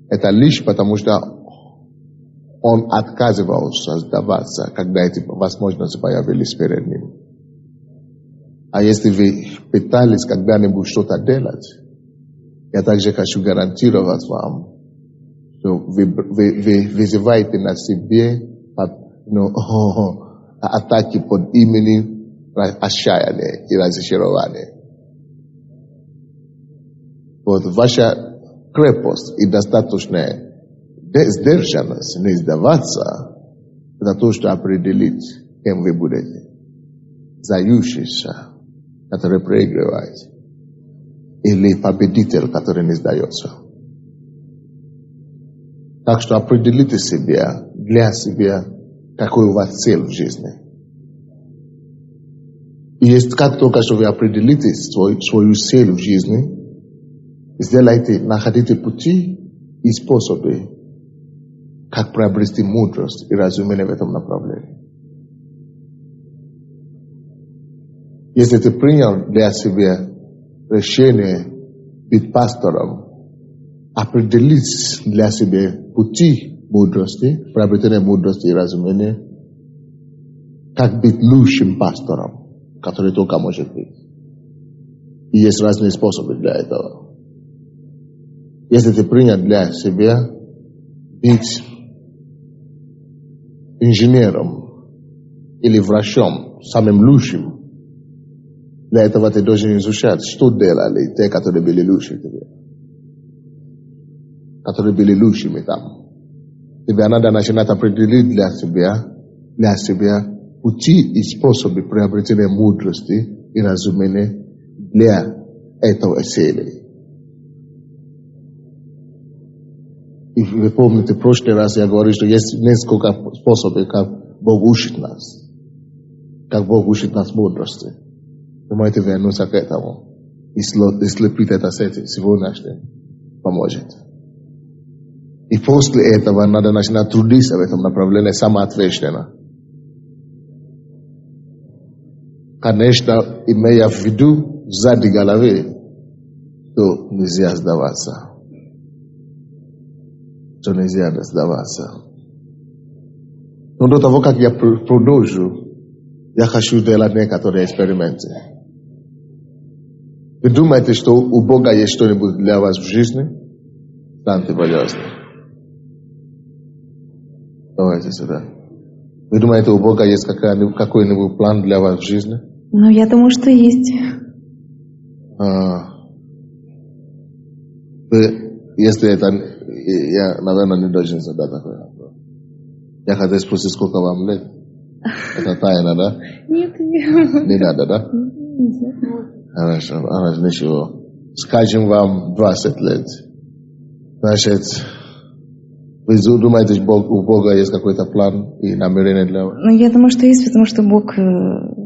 [SPEAKER 2] это лишь потому, что он отказывался сдаваться, когда эти возможности появились перед ним. А если вы пытались когда-нибудь что-то делать, я также хочу гарантировать вам, что вы вызываете на себе атаки под именем отчаяния и разочарования. Вот ваша крепость и достаточная сдержанность не сдаваться, это то, что определит, кем вы будете. Сдающийся, который проигрывает, или победитель, который не сдается. Так что определите себя, для себя, какой у вас цель в жизни. И есть как только что вы определите свою цель в жизни, сделайте, находите пути и способы, как приобрести мудрость и разумение в этом направлении. Если ты принял для себя решение быть пастором, определить для себя пути мудрости, приобретения мудрости и разумения, как быть лучшим пастором, который только может быть. И есть разные способы для этого. Если ты принял для себя быть инженером или врачом, самым лучшим, для этого ты должен изучать, что делали те, которые были лучше тебе. Которые были лучшими там. Тебе надо начинать определить для себя пути и способы приобретения мудрости и разумения для этого цели. И вы помните, в прошлый раз я говорил, что есть несколько способов, как Бог учит нас. Как Бог учит нас мудрости. Вы можете вернуться к этому. И слепить это сегодняшнее поможет. И после этого надо начинать трудиться в этом направлении самоотверженно. Конечно, имея в виду сзади головы, то нельзя сдаваться. То нельзя сдаваться. Но до того, как я продолжу, я хочу делать некоторые эксперименты. Вы думаете, что у Бога есть что-нибудь для вас в жизни? Встаньте, пожалуйста. Давайте сюда. Вы думаете, у Бога есть какой-нибудь план для вас в жизни?
[SPEAKER 3] Ну, я думаю, что есть.
[SPEAKER 2] Если это... Я, наверное, не должен задать такой вопрос. Я хотел спросить, сколько вам лет? Это тайна, да?
[SPEAKER 3] Нет.
[SPEAKER 2] Не надо, да? Хорошо, ничего. Скажем вам 20 лет. Значит, вы думаете, что у Бога есть какой-то план и намерение для вас?
[SPEAKER 3] Ну, я думаю, что есть, потому что Бог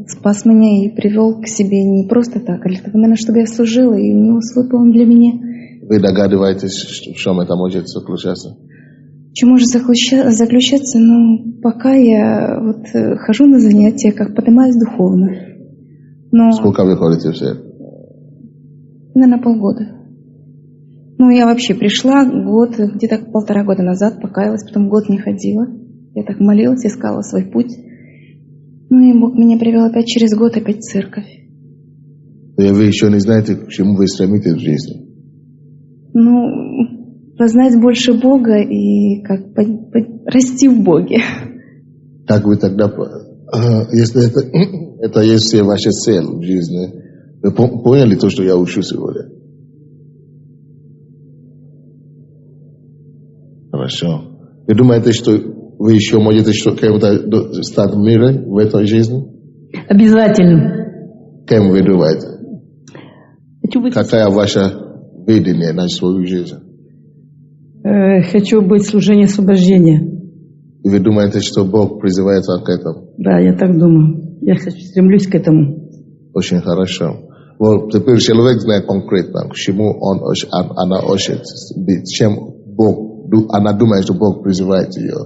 [SPEAKER 3] спас меня и привел к себе не просто так, а для того, наверное, чтобы я служила, и у него свой план для меня.
[SPEAKER 2] Вы догадываетесь, в чем это может заключаться?
[SPEAKER 3] В чем может заключаться? Ну, пока я вот хожу на занятия, как поднимаюсь духовно. Но,
[SPEAKER 2] Сколько вы ходите все?
[SPEAKER 3] наверное, полгода. Ну, я вообще пришла где-то 1,5 года назад, покаялась, потом год не ходила. Я так молилась, искала свой путь. Ну, и Бог меня привел опять через год, опять в церковь.
[SPEAKER 2] И вы еще не знаете, к чему вы стремитесь в жизни.
[SPEAKER 3] Ну, познать больше Бога и как расти в Боге.
[SPEAKER 2] Как вы тогда, если это есть все ваши цели в жизни, вы поняли то, что я учу сегодня? Хорошо. Вы думаете, что вы еще можете кем-то стать в мире в этой жизни?
[SPEAKER 4] Обязательно.
[SPEAKER 2] Кем вы думаете?
[SPEAKER 4] Хочу быть,
[SPEAKER 2] Какая ваша видение на свою жизнь?
[SPEAKER 4] хочу быть в служении освобождения.
[SPEAKER 2] И вы думаете, что Бог призывает вас к этому?
[SPEAKER 4] Да, я так думаю. Я стремлюсь к этому.
[SPEAKER 2] Очень хорошо. Вот теперь человек знает конкретно, к чему она хочет быть, чем Бог, она думает, что Бог призывает ее.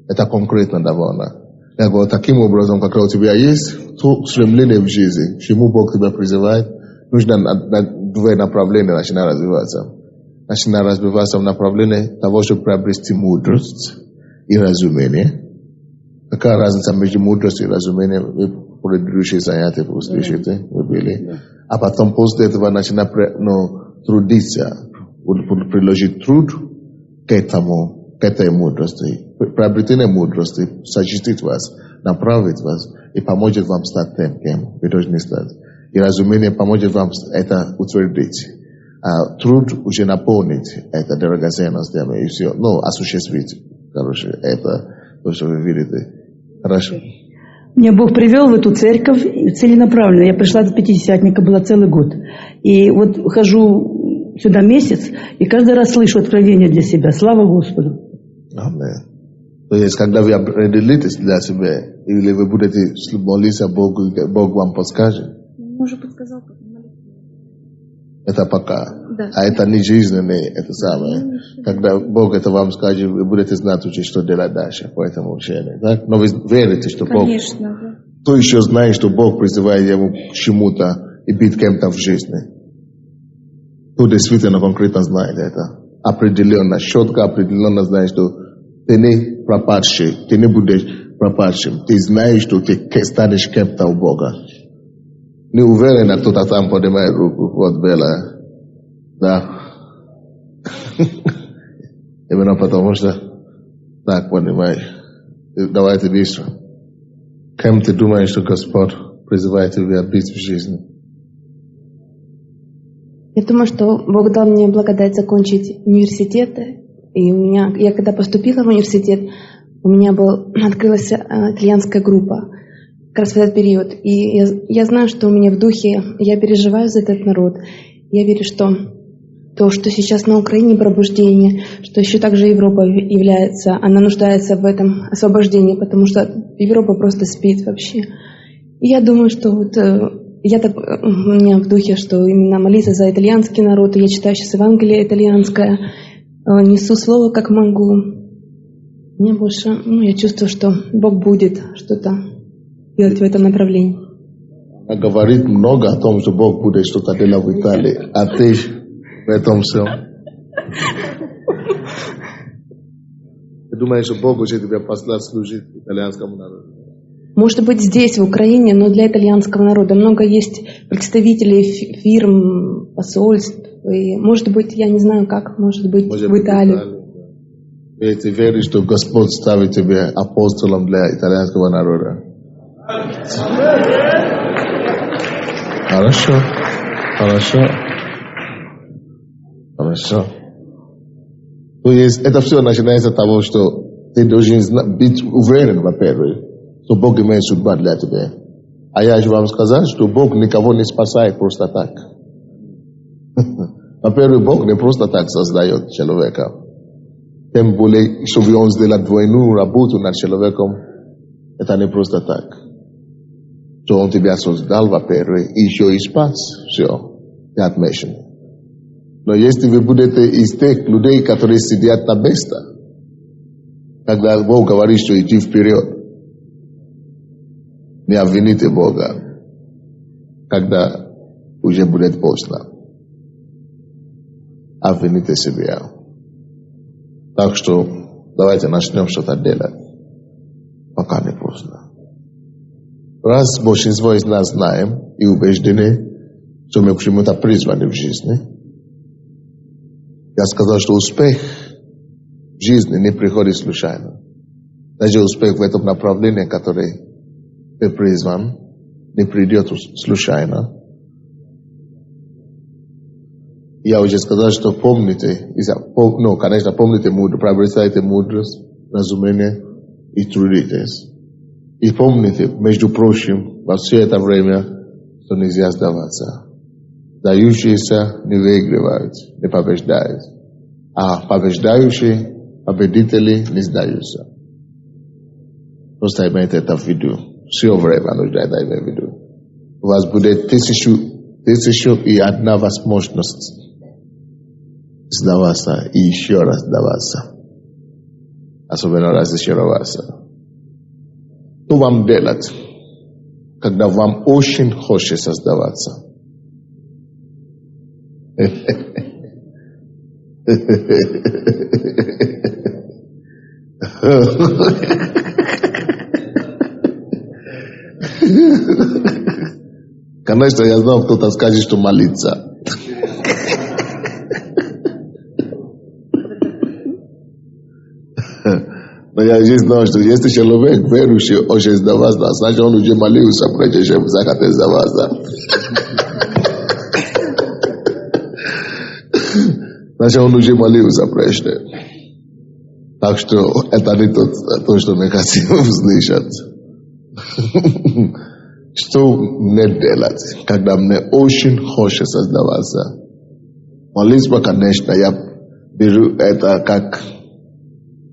[SPEAKER 2] Это конкретно довольно. Я говорю, таким образом, как у тебя есть то стремление в жизни, к чему Бог тебя призывает, нужно на две направления начинать развиваться. Начинать развиваться в направлении того, чтобы приобрести мудрость и разумение. Какая разница между мудростью и разумением? Вы в предыдущие занятия услышите, вы были. А потом после этого начинать трудиться, приложить труд к этой мудрости. Приобретение мудрости защитит вас, направит вас и поможет вам стать тем, кем вы должны стать. И разумение поможет вам это утвердить. А труд уже наполнить это драгоценностями и все. Ну, осуществить, короче, это то, что вы видите. Хорошо.
[SPEAKER 4] Меня Бог привел в эту церковь целенаправленно. Я пришла до пятидесятника, была целый год. И вот хожу сюда месяц, и каждый раз слышу откровение для себя. Слава Господу.
[SPEAKER 2] Аминь. То есть, когда вы определитесь для себя, или вы будете молиться Богу, и Бог вам подскажет,
[SPEAKER 3] Уже подсказал, как молиться.
[SPEAKER 2] это пока.
[SPEAKER 3] Да.
[SPEAKER 2] А это не жизненное, это самое. Когда Бог это вам скажет, вы будете знать, что делать дальше по этому учению. Так? Но вы верите, что Бог...
[SPEAKER 3] Конечно, да.
[SPEAKER 2] Кто еще знает, что Бог призывает его к чему-то и быть кем-то в жизни? Кто действительно конкретно знает это? Определенно, четко определенно знает, что ты не пропадший, ты не будешь пропадшим. Ты знаешь, что ты станешь кем-то у Бога. Не уверен, а кто-то там поднимает руку. Вот Белла. Да. Именно потому что так понимаешь. Давайте быстро. Кем ты думаешь, что Господь призывает тебя быть в жизни?
[SPEAKER 5] Я думаю, что Бог дал мне благодать закончить университет. И я когда поступила в университет, у меня открылась итальянская группа как раз в этот период. И я знаю, что у меня в духе, я переживаю за этот народ. Я верю, что то, что сейчас на Украине пробуждение, что еще также Европа является, она нуждается в этом освобождении, потому что Европа просто спит вообще. И я думаю, что у меня в духе, что именно молиться за итальянский народ, и я читаю сейчас Евангелие итальянское, несу слово как могу. Мне больше, я чувствую, что Бог будет что-то делать в этом направлении.
[SPEAKER 2] Она говорит много о том, что Бог будет что-то делать в Италии, а ты в этом всем. Ты думаешь, что Бог уже тебя послал служить итальянскому народу?
[SPEAKER 5] Может быть, здесь, в Украине, но для итальянского народа. Много есть представителей фирм, посольств. И, может быть, я не знаю как, может быть, в Италии.
[SPEAKER 2] И ты веришь, что Господь ставит тебя апостолом для итальянского народа? Хорошо. То есть это все начинается с того, что ты должен быть уверен, во-первых, что Бог имеет судьбу для тебя. А я же вам сказал, что Бог никого не спасает просто так. Во-первых, Бог не просто так создает человека. Тем более, чтобы он сделал двойную работу над человеком, это не просто так. Что он тебя создал, во-первых, и еще и спас. Все, ты отмечен. Но если вы будете из тех людей, которые сидят на месте, когда Бог говорит, что иди вперед, не обвините Бога, когда уже будет поздно. Обвините себя. Так что давайте начнем что-то делать, пока не поздно. Раз большинство из нас знаем и убеждены, что мы к чему-то призваны в жизни, я сказал, что успех в жизни не приходит случайно. Даже успех в этом направлении, который ты призван, не придет случайно. Я уже сказал, что помните, конечно, помните мудрость, приобретайте мудрость, разумение и трудитесь. И помните, между прочим, во все это время, что нельзя сдаваться. Сдающиеся не выигрывают, не побеждают. А побеждающие, победители не сдаются. Просто имейте это в виду. Все время нужно это иметь в виду. У вас будет тысячу и одна возможность сдаваться и еще раз сдаваться. Особенно разочароваться. Что вам делать, когда вам очень хочется сдаваться? Конечно, я знал, кто-то скажет, что молиться. Но я уже знал, что если человек верующий очень сдаваться, значит он уже молился, прежде чем захотел сдаваться. Значит он уже молился прежде. Так что это не то, что мы хотим услышать. Что мне делать, когда мне очень хочется сдаваться? Молитва, конечно, я беру это как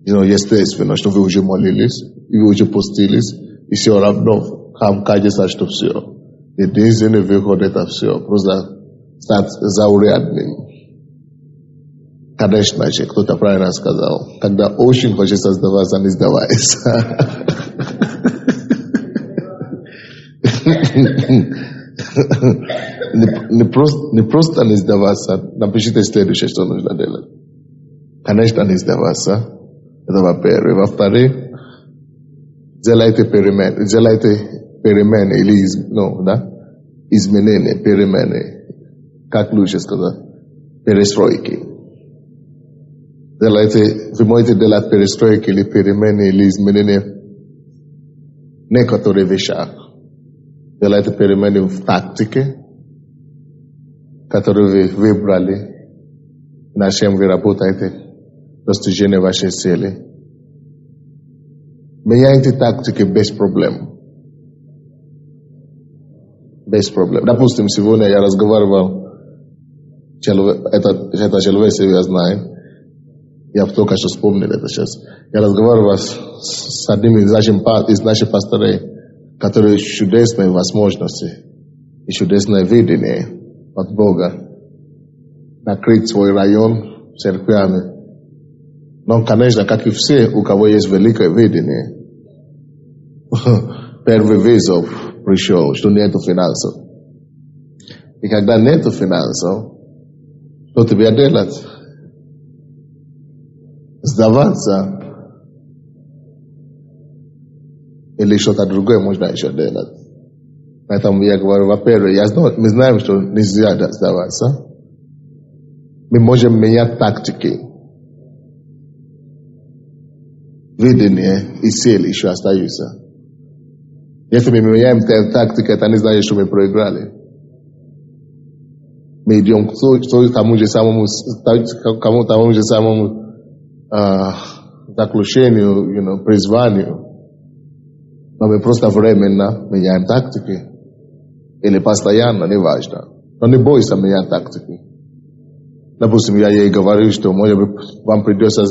[SPEAKER 2] естественно, что вы уже молились, и вы уже постились, и все равно вам кажется, что все. Единственный выход это все. Просто стать заурядным. Конечно же, кто-то правильно сказал. Когда очень хочется сдаваться, не сдавайся. Не просто не сдаваться. Напишите следующее, что нужно делать. Конечно, не сдаваться. Это во-первых. Во-вторых, делайте перемены или изменения, перемены. Как лучше сказать? Перестройки. Вы можете делать перестройки или перемены или изменения в некоторых вещах. Делайте перемены в тактике, которую вы выбрали. На чем вы работаете. Достижение вашей цели. Меняйте тактики без проблем. Без проблем. Допустим, сегодня я разговаривал, это человек я знаю, я только что вспомнил это сейчас. Я разговаривал с одним из наших пасторей, который чудесные возможности и чудесное видение от Бога накрыть свой район церквями. Но, конечно, как и все, у кого есть великое видение, первый вызов пришел, что нету финансов. И когда нету финансов, что тебе делать? Сдаваться или что-то другое можно еще делать. Поэтому я говорю, во-первых, мы знаем, что нельзя сдаваться. Мы можем менять тактики. Видение и цели еще остаются. Если мы меняем тактику, это не значит, что мы проиграли. Мы идем к тому же самому заключению, призванию. Но мы просто временно меняем тактики. Или постоянно, не важно. Но не бойся менять тактики. Допустим, я ей говорю, что, может быть, вам придется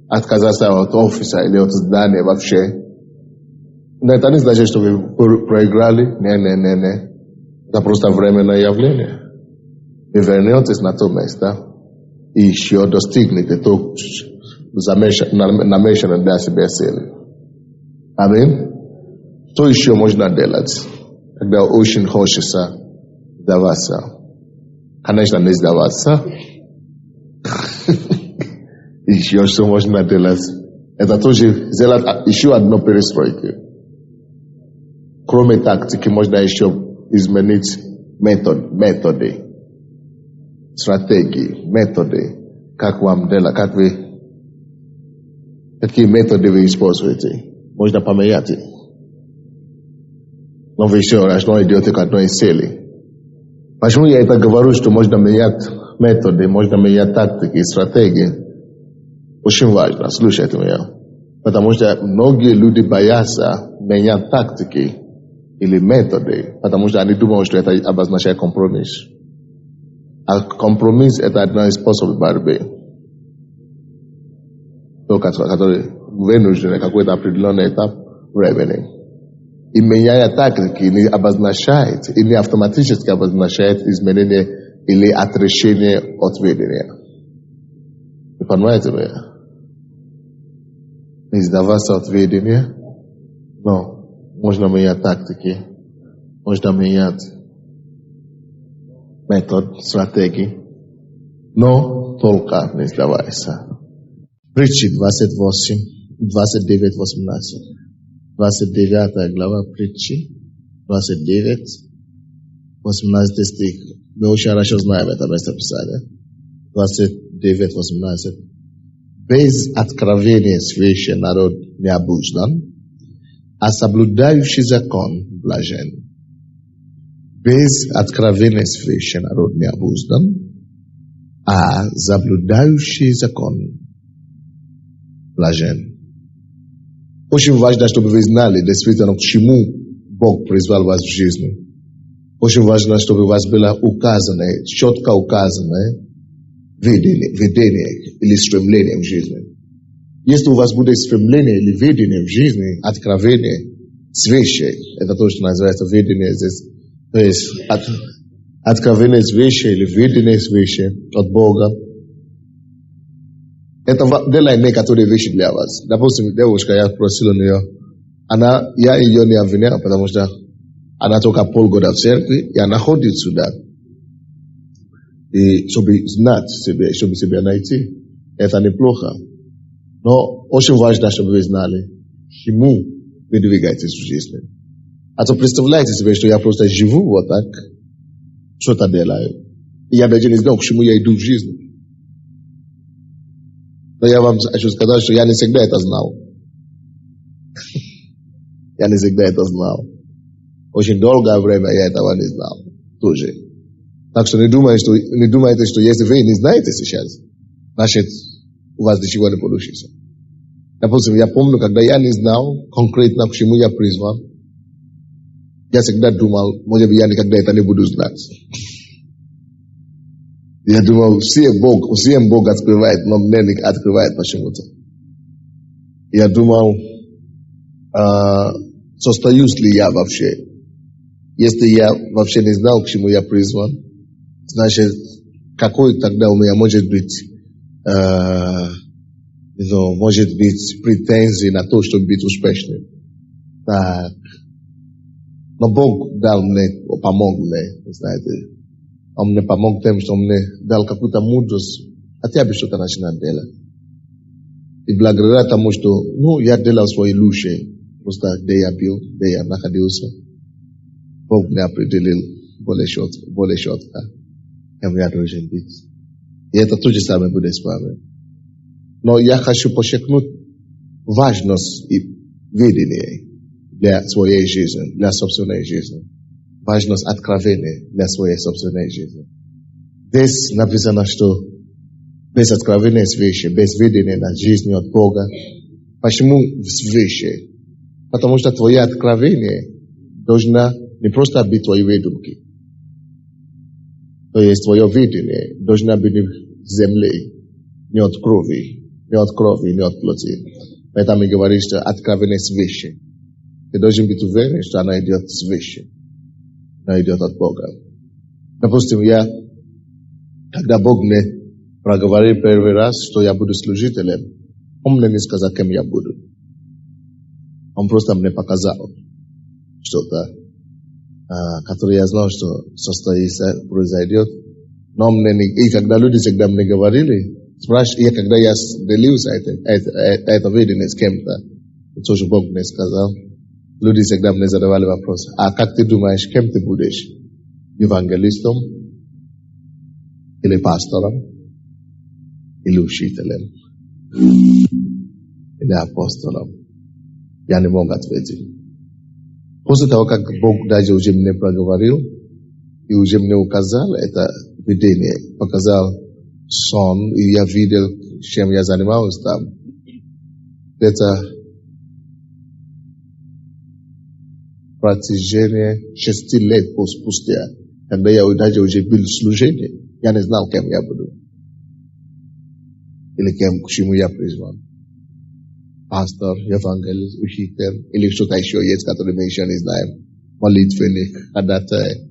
[SPEAKER 2] отказаться от офиса или от здания вообще. Но это не значит, что вы проиграли. Не. Это просто временное явление. Вы вернетесь на то место и еще достигнете то намеченное для себя цели. Аминь. Что еще можно делать, когда очень хочется сдаваться? Конечно, не сдаваться. Еще что можно делать? Это тоже сделать еще одну перестройку. Кроме тактики, можно еще изменить методы, стратегии, методы. Как вам делать, какие методы вы используете? Можно поменять. Но вы еще раз не идете к одной цели. Почему я это говорю, что можно менять методы, можно менять тактики и стратегии? Очень важно, слушайте меня. Потому что многие люди боятся менять тактики или методы, потому что они думают, что это обозначает компромисс. А компромисс – это один из способов борьбы, который вынужден какой-то определенный этап времени. И меняя тактики не обозначает, и не автоматически обозначает изменение или отрешение от видения. Вы понимаете меня? Не сдаваться от видения, но можно менять тактики, можно менять метод, стратегии, но только не сдавайся. Притчи 28, 29, 18. 29 глава притчи, 29, 18 стих. Мы очень хорошо знаем это место Писания. 29, 18. Без откровения свыше народ необуздан, а соблюдающий закон блажен. Без откровения свыше народ необуздан, а соблюдающий закон блажен. Очень важно, чтобы вы знали действительно, к чему Бог призвал вас в жизни. Очень важно, чтобы у вас было указано, четко указано видение или стремление в жизни. Если у вас будет стремление или видение в жизни, откровение свыше, это то, что называется видение здесь, то есть откровение свыше или видение свыше от Бога, это делает некоторые вещи для вас. Допустим, девушка, я просил у нее, я ее не обвинял, потому что она только полгода в церкви, и она ходит сюда. И чтобы знать себе, чтобы себя найти, это неплохо. Но очень важно, чтобы вы знали, чему вы двигаетесь в жизни. А то представляете себе, что я просто живу вот так, что-то делаю. И я даже не знаю, к чему я иду в жизни. Но я вам хочу сказать, что я не всегда это знал. Я не всегда это знал. Очень долгое время я этого не знал. Тоже. Так что не думайте, что если вы не знаете сейчас, значит, у вас ничего не получится. Допустим, я помню, когда я не знал конкретно, к чему я призван, я всегда думал, может быть, я никогда это не буду знать. Я думал, всем Бог открывает, но мне не открывает почему-то. Я думал, состоюсь ли я вообще. Если я вообще не знал, к чему я призван, значит, какой тогда у меня может быть претензии на то, чтобы быть успешным. Так. Но Бог помог мне, знаете. Он мне помог тем, что он мне дал какую-то мудрость, хотя бы что-то начинать делать. И благодаря тому, что, я делал свои лучшие, просто где я был, где я находился, Бог меня определил более четко, кем я должен быть. И это то же самое будет с вами. Но я хочу подчеркнуть важность и видение для своей жизни, для собственной жизни. Важность откровения для своей собственной жизни. Здесь написано, что без откровения свыше, без видения на жизнь от Бога. Почему свыше? Потому что твое откровение должно не просто быть твои выдумки. То есть твое видение должно быть в земле, не от крови, не от плоти. Поэтому говорит, что откровение свыше. Ты должен быть уверен, что она идет свыше. Она идет от Бога. Допустим, когда Бог мне проговорил первый раз, что я буду служителем, Он мне не сказал, кем я буду. Он просто мне показал что-то, которое я знал, что произойдет. Но и когда люди всегда мне говорили, и когда я делился это видение с кем-то, тоже Бог мне сказал, люди всегда мне задавали вопрос, а как ты думаешь, кем ты будешь? Евангелистом? Или пастором? Или учителем? Или апостолом? Я не мог ответить. После того, как Бог даже уже мне проговорил, и уже мне указал это видение, показал сон, и я видел, чем я занимался там. Это протяжение 6 лет спустя, когда я даже уже был в служении, я не знал, кем я буду. Или к чему я призван. Пастор, евангелист, учитель, или что-то еще есть, которое мы еще не знаем. Молитвенник, ходатай,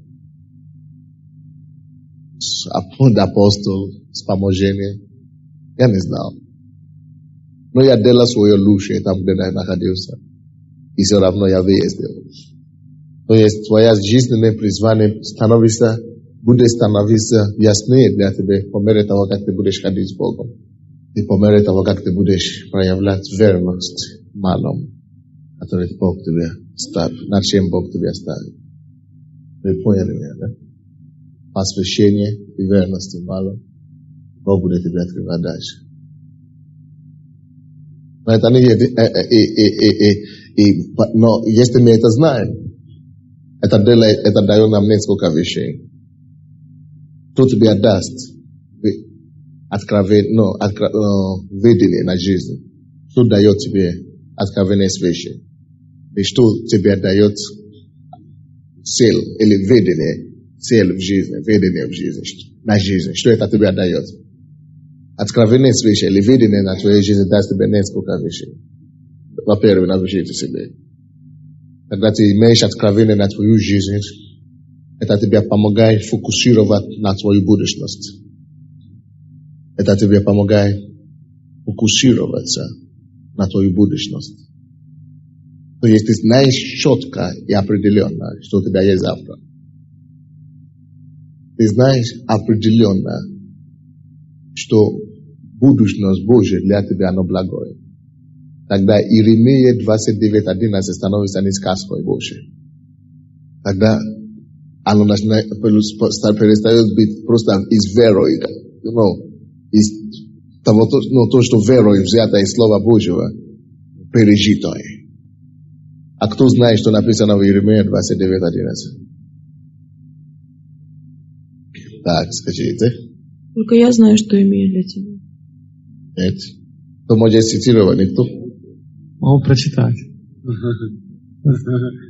[SPEAKER 2] апостол, вспоможение. Я не знал. Но я делал свое лучшее там, где я находился. И все равно я выездил. То есть твоя жизненное призвание будет становиться яснее для тебя по мере того, как ты будешь ходить с Богом. И по мере того, как ты будешь проявлять верность малому, который Бог тебе ставит, над чем Бог тебя ставит. Вы поняли меня, да? Посвящение и верность малому, Бог будет тебе открывать дальше. Но это не но если мы это знаем, это дает нам несколько вещей. Кто тебе даст видение на жизнь? Что дает тебе откровение свыше? И что тебе дает цель или видение, цель в жизни, видение в жизни, на жизнь? Что это тебе дает? откровение свыше, или видение на твоей жизни даст тебе несколько вещей. Во-первых, научите себе. Когда ты имеешь откровение на твою жизнь, это тебе помогает фокусировать на твою будущность. Это тебе помогает фокусироваться на твою будущность. То есть ты знаешь четко и определенно, что у тебя есть завтра. Ты знаешь определенно, что будущность Божья для тебя, оно благое. Тогда Иеремия 29:11 становится не сказкой Божьей. Тогда оно перестает быть просто из верой. Из того, то, что верой взято из Слова Божьего, пережитое. А кто знает, что написано в Иеремии 29:11? Так, скажите.
[SPEAKER 6] Только я знаю, что имею для тебя.
[SPEAKER 2] Нет. Кто может цитировать? Никто?
[SPEAKER 7] Могу прочитать.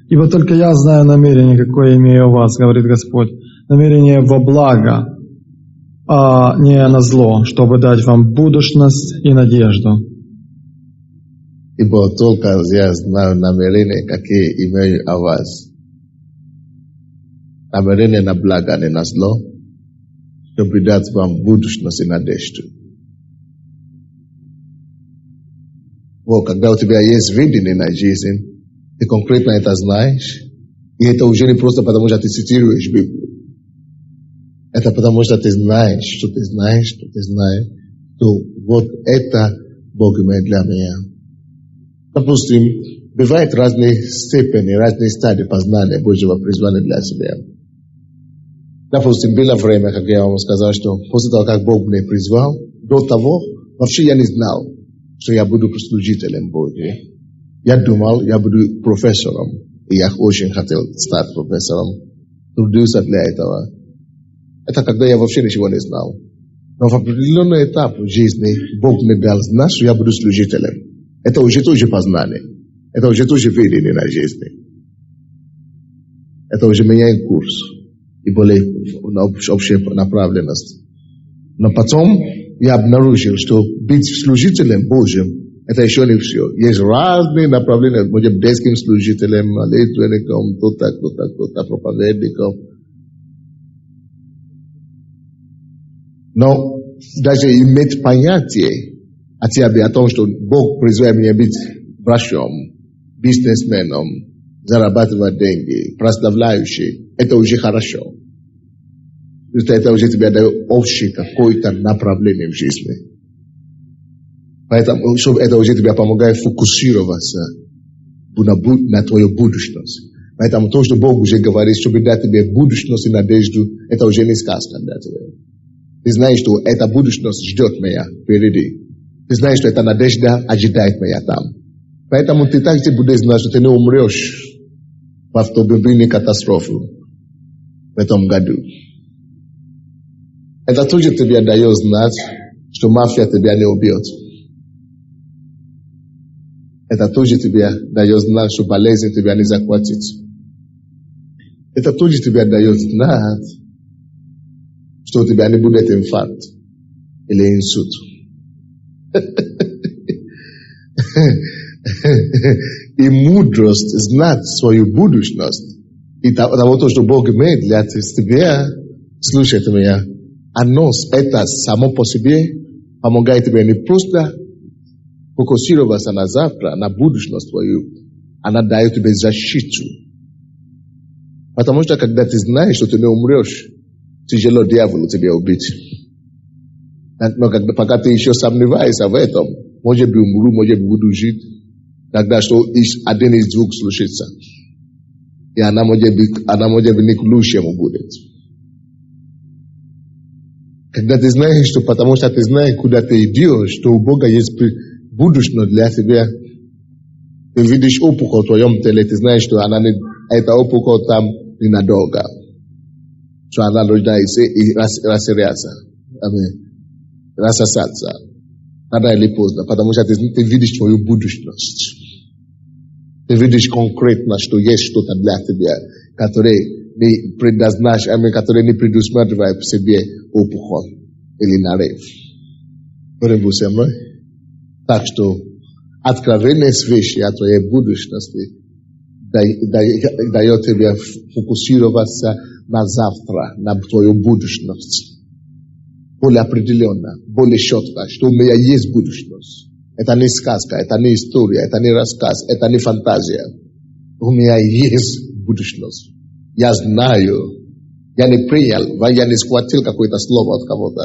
[SPEAKER 7] Ибо только я знаю намерение, какое имею у вас, говорит Господь. Намерение во благо, а не на зло, чтобы дать вам будущность и надежду.
[SPEAKER 2] Ибо только я знаю намерения, какие имею о вас. Намерение на благо, а не на зло, чтобы дать вам будущность и надежду. Вот, когда у тебя есть видение на жизнь, ты конкретно это знаешь, и это уже не просто потому, что ты цитируешь Библию. Это потому, что ты знаешь, что вот это Бог имеет для меня. Допустим, бывают разные степени, разные стадии познания Божьего призвания для себя. Допустим, было время, как я вам сказал, что после того, как Бог меня призвал, до того вообще я не знал, что я буду служителем Божьим. Я думал, я буду профессором, и я очень хотел стать профессором, трудился для этого. Это когда я вообще ничего не знал. Но в определенный этап жизни Бог мне дал знать, что я буду служителем. Это уже тоже познание. Это уже тоже видение на жизни. Это уже меняет курс и более общая направленность. Но потом я обнаружил, что быть служителем Божьим это еще не все. Есть разные направления. Может быть, детским служителем, молитвенником, кто-то, проповедником. Но даже иметь понятие о том, что Бог призывает меня быть врачом, бизнесменом, зарабатывать деньги, прославляющий, это уже хорошо. Это уже тебе дает общее какое-то направление в жизни. Поэтому это уже тебе помогает фокусироваться на твою будущность. Поэтому то, что Бог уже говорит, чтобы дать тебе будущность и надежду, это уже не сказка для тебя. Ты знаешь, что эта будущность ждет меня впереди. Ты знаешь, что эта надежда ожидает меня там. Поэтому ты также будешь знать, что ты не умрешь в автомобильной катастрофе в этом году. Это тоже тебе дает знать, что мафия тебя не убьет. Это тоже тебе дает знать, что болезнь тебя не захватит. Это тоже тебе дает знать, что у тебя не будет инфаркт или инсульт. И мудрость знать свою будущность и того, что Бог имеет для тебя, слушайте меня, оно это само по себе помогает тебе не просто фокусироваться на завтра, на будущность твою, она дает тебе защиту. Потому что когда ты знаешь, что ты не умрешь, тяжело дьяволу тебя убить. Но пока ты еще сомневаешься в этом, может быть умру, может быть буду жить, тогда что один из двух случится. И она может быть не к лучшему будет. Когда ты знаешь, что потому что ты знаешь, куда ты идешь, что у Бога есть будущность для тебя, ты видишь опухоль в твоем теле, ты знаешь, что эта опухоль там ненадолго. Что она должна рассеряться, рассосаться. Рано или поздно, потому что ты видишь твою будущность. Ты видишь конкретно, что есть что-то для тебя, которое не предназначено, которое не предусматривает в себе опухоль или нарыв. Рыбу со мной. Так что откровенность вещи о твоей будущности дает тебе фокусироваться на завтра, на твою будущность. Более определенно, более четко, что у меня есть будущность. Это не сказка, это не история, это не рассказ, это не фантазия. У меня есть будущность. Я знаю, я не принял, я не схватил какое-то слово от кого-то.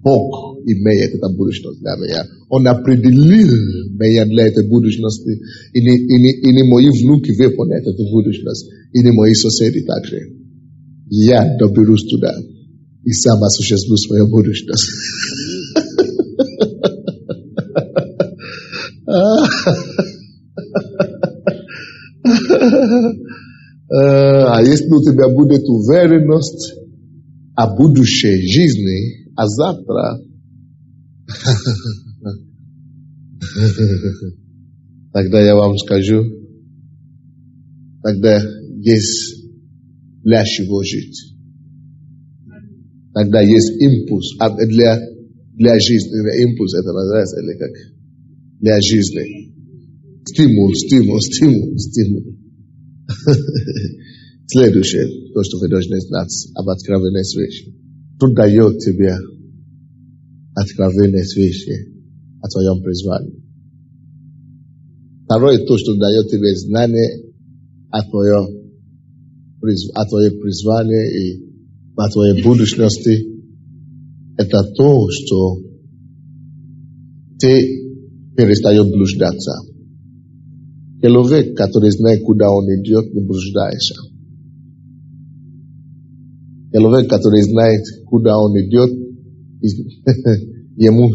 [SPEAKER 2] Бог имеет эту будущность для меня. Он определил меня для этой будущности. И не мои внуки выполняют эту будущность. И не мои соседи также. Я доберусь туда. И сам осуществлю свою будущность. А если у тебя будет уверенность о будущей жизни, а завтра, тогда я вам скажу, тогда есть для чего жить. Тогда есть импульс для жизни. Импульс это называется или как? Для жизни. Стимул. Следующее, то, что вы должны знать об откровенности вещи. Что дает тебе откровенность вещи о твоем призвании? Второе, то, что дает тебе знание о твоем призвании и о твоей будущности, это то, что ты перестаешь блуждаться. Человек, который знает, куда он идет, не блуждается. Человек, который знает, куда он идет, ему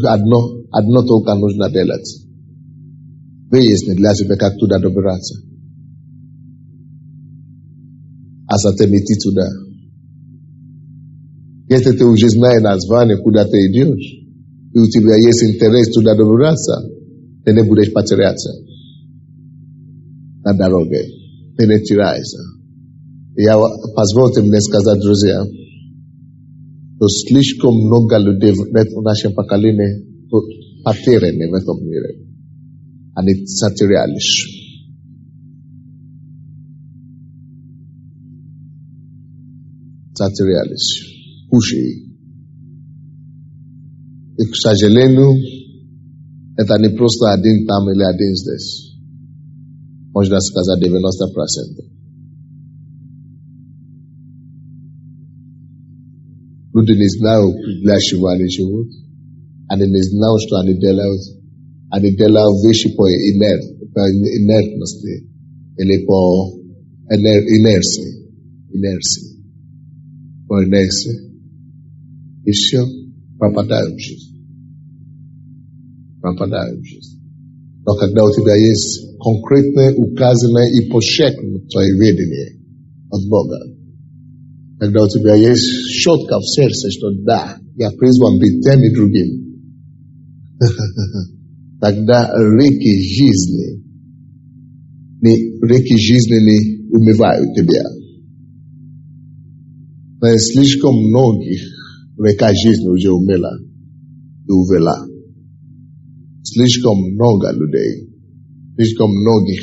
[SPEAKER 2] одно только нужно делать. Выяснить для себя, как туда добираться. А затем идти туда. Если ты уже знаешь название, куда ты идешь, и у тебя есть интерес туда добраться, ты не будешь потеряться на дороге. Ты не теряешься. Позвольте мне сказать, друзья, что слишком много людей в нашем поколении потеряны в этом мире. Они затерялись. Уши. И, к сожалению, это не просто один там или один здесь. Можно сказать 90%. Люди не знают, для чего они живут. Они не знают, что они делают. Они делают вещи по инертности или по инерции. По инерции. И все. Пропадают в жизни. Но когда у тебя есть конкретное, указанное и подчеркнутое видение от Бога, когда у тебя есть четко в сердце, что да, я призван быть тем и другим, тогда реки жизни не умывают тебя. Но слишком многих река жизни уже умела и увела. Слишком много людей, слишком многих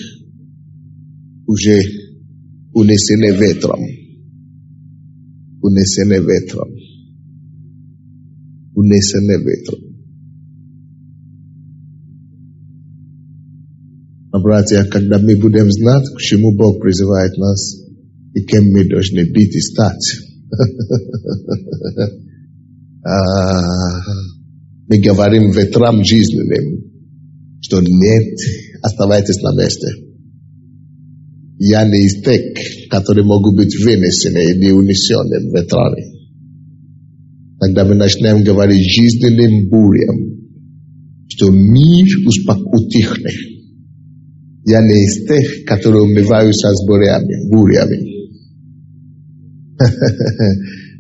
[SPEAKER 2] уже унесены ветром. Но, братья, когда мы будем знать, к чему Бог призывает нас, и кем мы должны быть и стать, мы говорим ветрам жизненным, что нет, оставайтесь на месте. Я не из тех, которые могут быть вынесены или унесены ветрами. Тогда мы начнем говорить жизненным бурям, что мир утихнет. Я не из тех, которые умываются с бурями.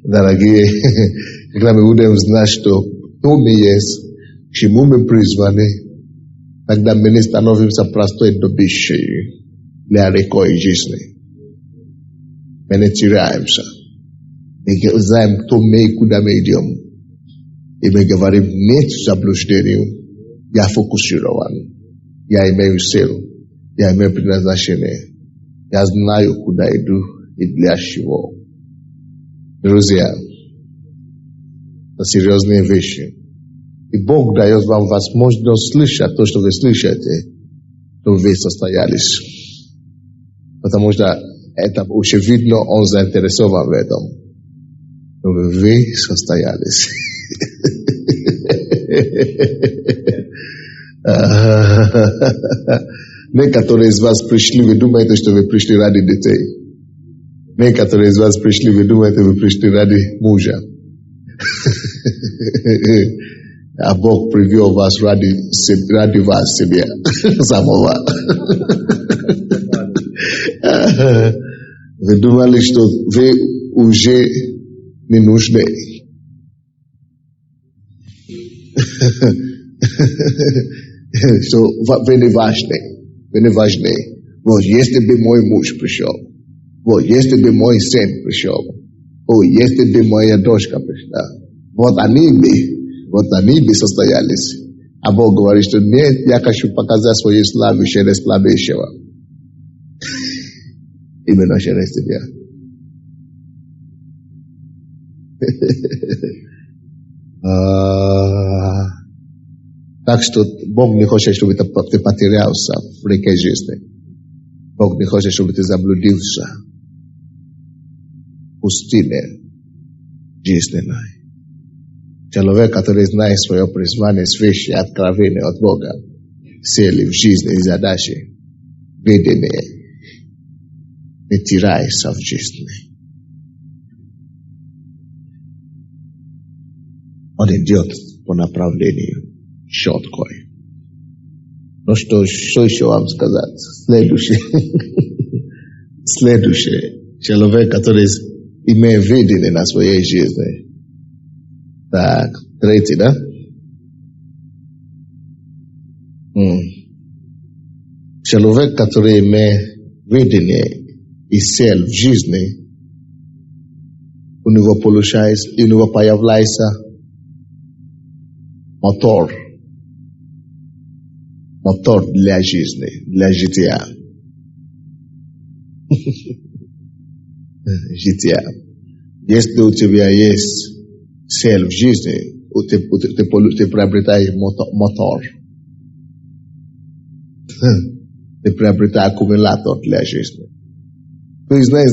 [SPEAKER 2] Дорогие, когда мы будем знать, что кто мы есть, к чему мы призваны, тогда мы не становимся простой добычей для рекой жизни. Мы не теряемся. Мы знаем, кто мы и куда мы идем. i my говорит заблуждению, я фокусирован, я имею силу, я имею предназначение, я знаю, куда иду и для чего. Друзья, это серьезные вещи. И Бог дает вам возможность слышать то, что вы слышите, чтобы вы состоялись. Потому что это очевидно, Он заинтересован в этом. Чтобы вы состоялись. Некоторые из вас пришли, вы думаете, что вы пришли ради детей. Некоторые из вас пришли, вы думаете, вы пришли ради мужа. А Бог привел вас ради вас себе самого. Вы думали, что вы уже не нужны. Что вы не важны. Вы не важны. Вот если бы мой муж пришел. Вот если бы мой сын пришел. О, если бы моя дочка пришла. Вот они бы состоялись. А Бог говорит, что нет, я хочу показать свою славу через слабейшего. Именно через тебя. Так что Бог не хочет, чтобы ты потерялся в реке жизни. Бог не хочет, чтобы ты заблудился в пустыне жизненной. Человек, который знает свое призвание, свыше откровение от Бога, цели в жизни и задачи, видение, не теряется в жизни. Он идет по направлению четкой. Ну что еще вам сказать? Следующий человек, который имеет видение на своей жизни. Так, третий, да? Человек, который имеет видение и цель в жизни, у него появляется мотор для жизни, для жития. Жития. Если у тебя есть цель в жизни, ты приобретаешь мотор. Ты приобретаешь аккумулятор для жизни. То есть, знаешь,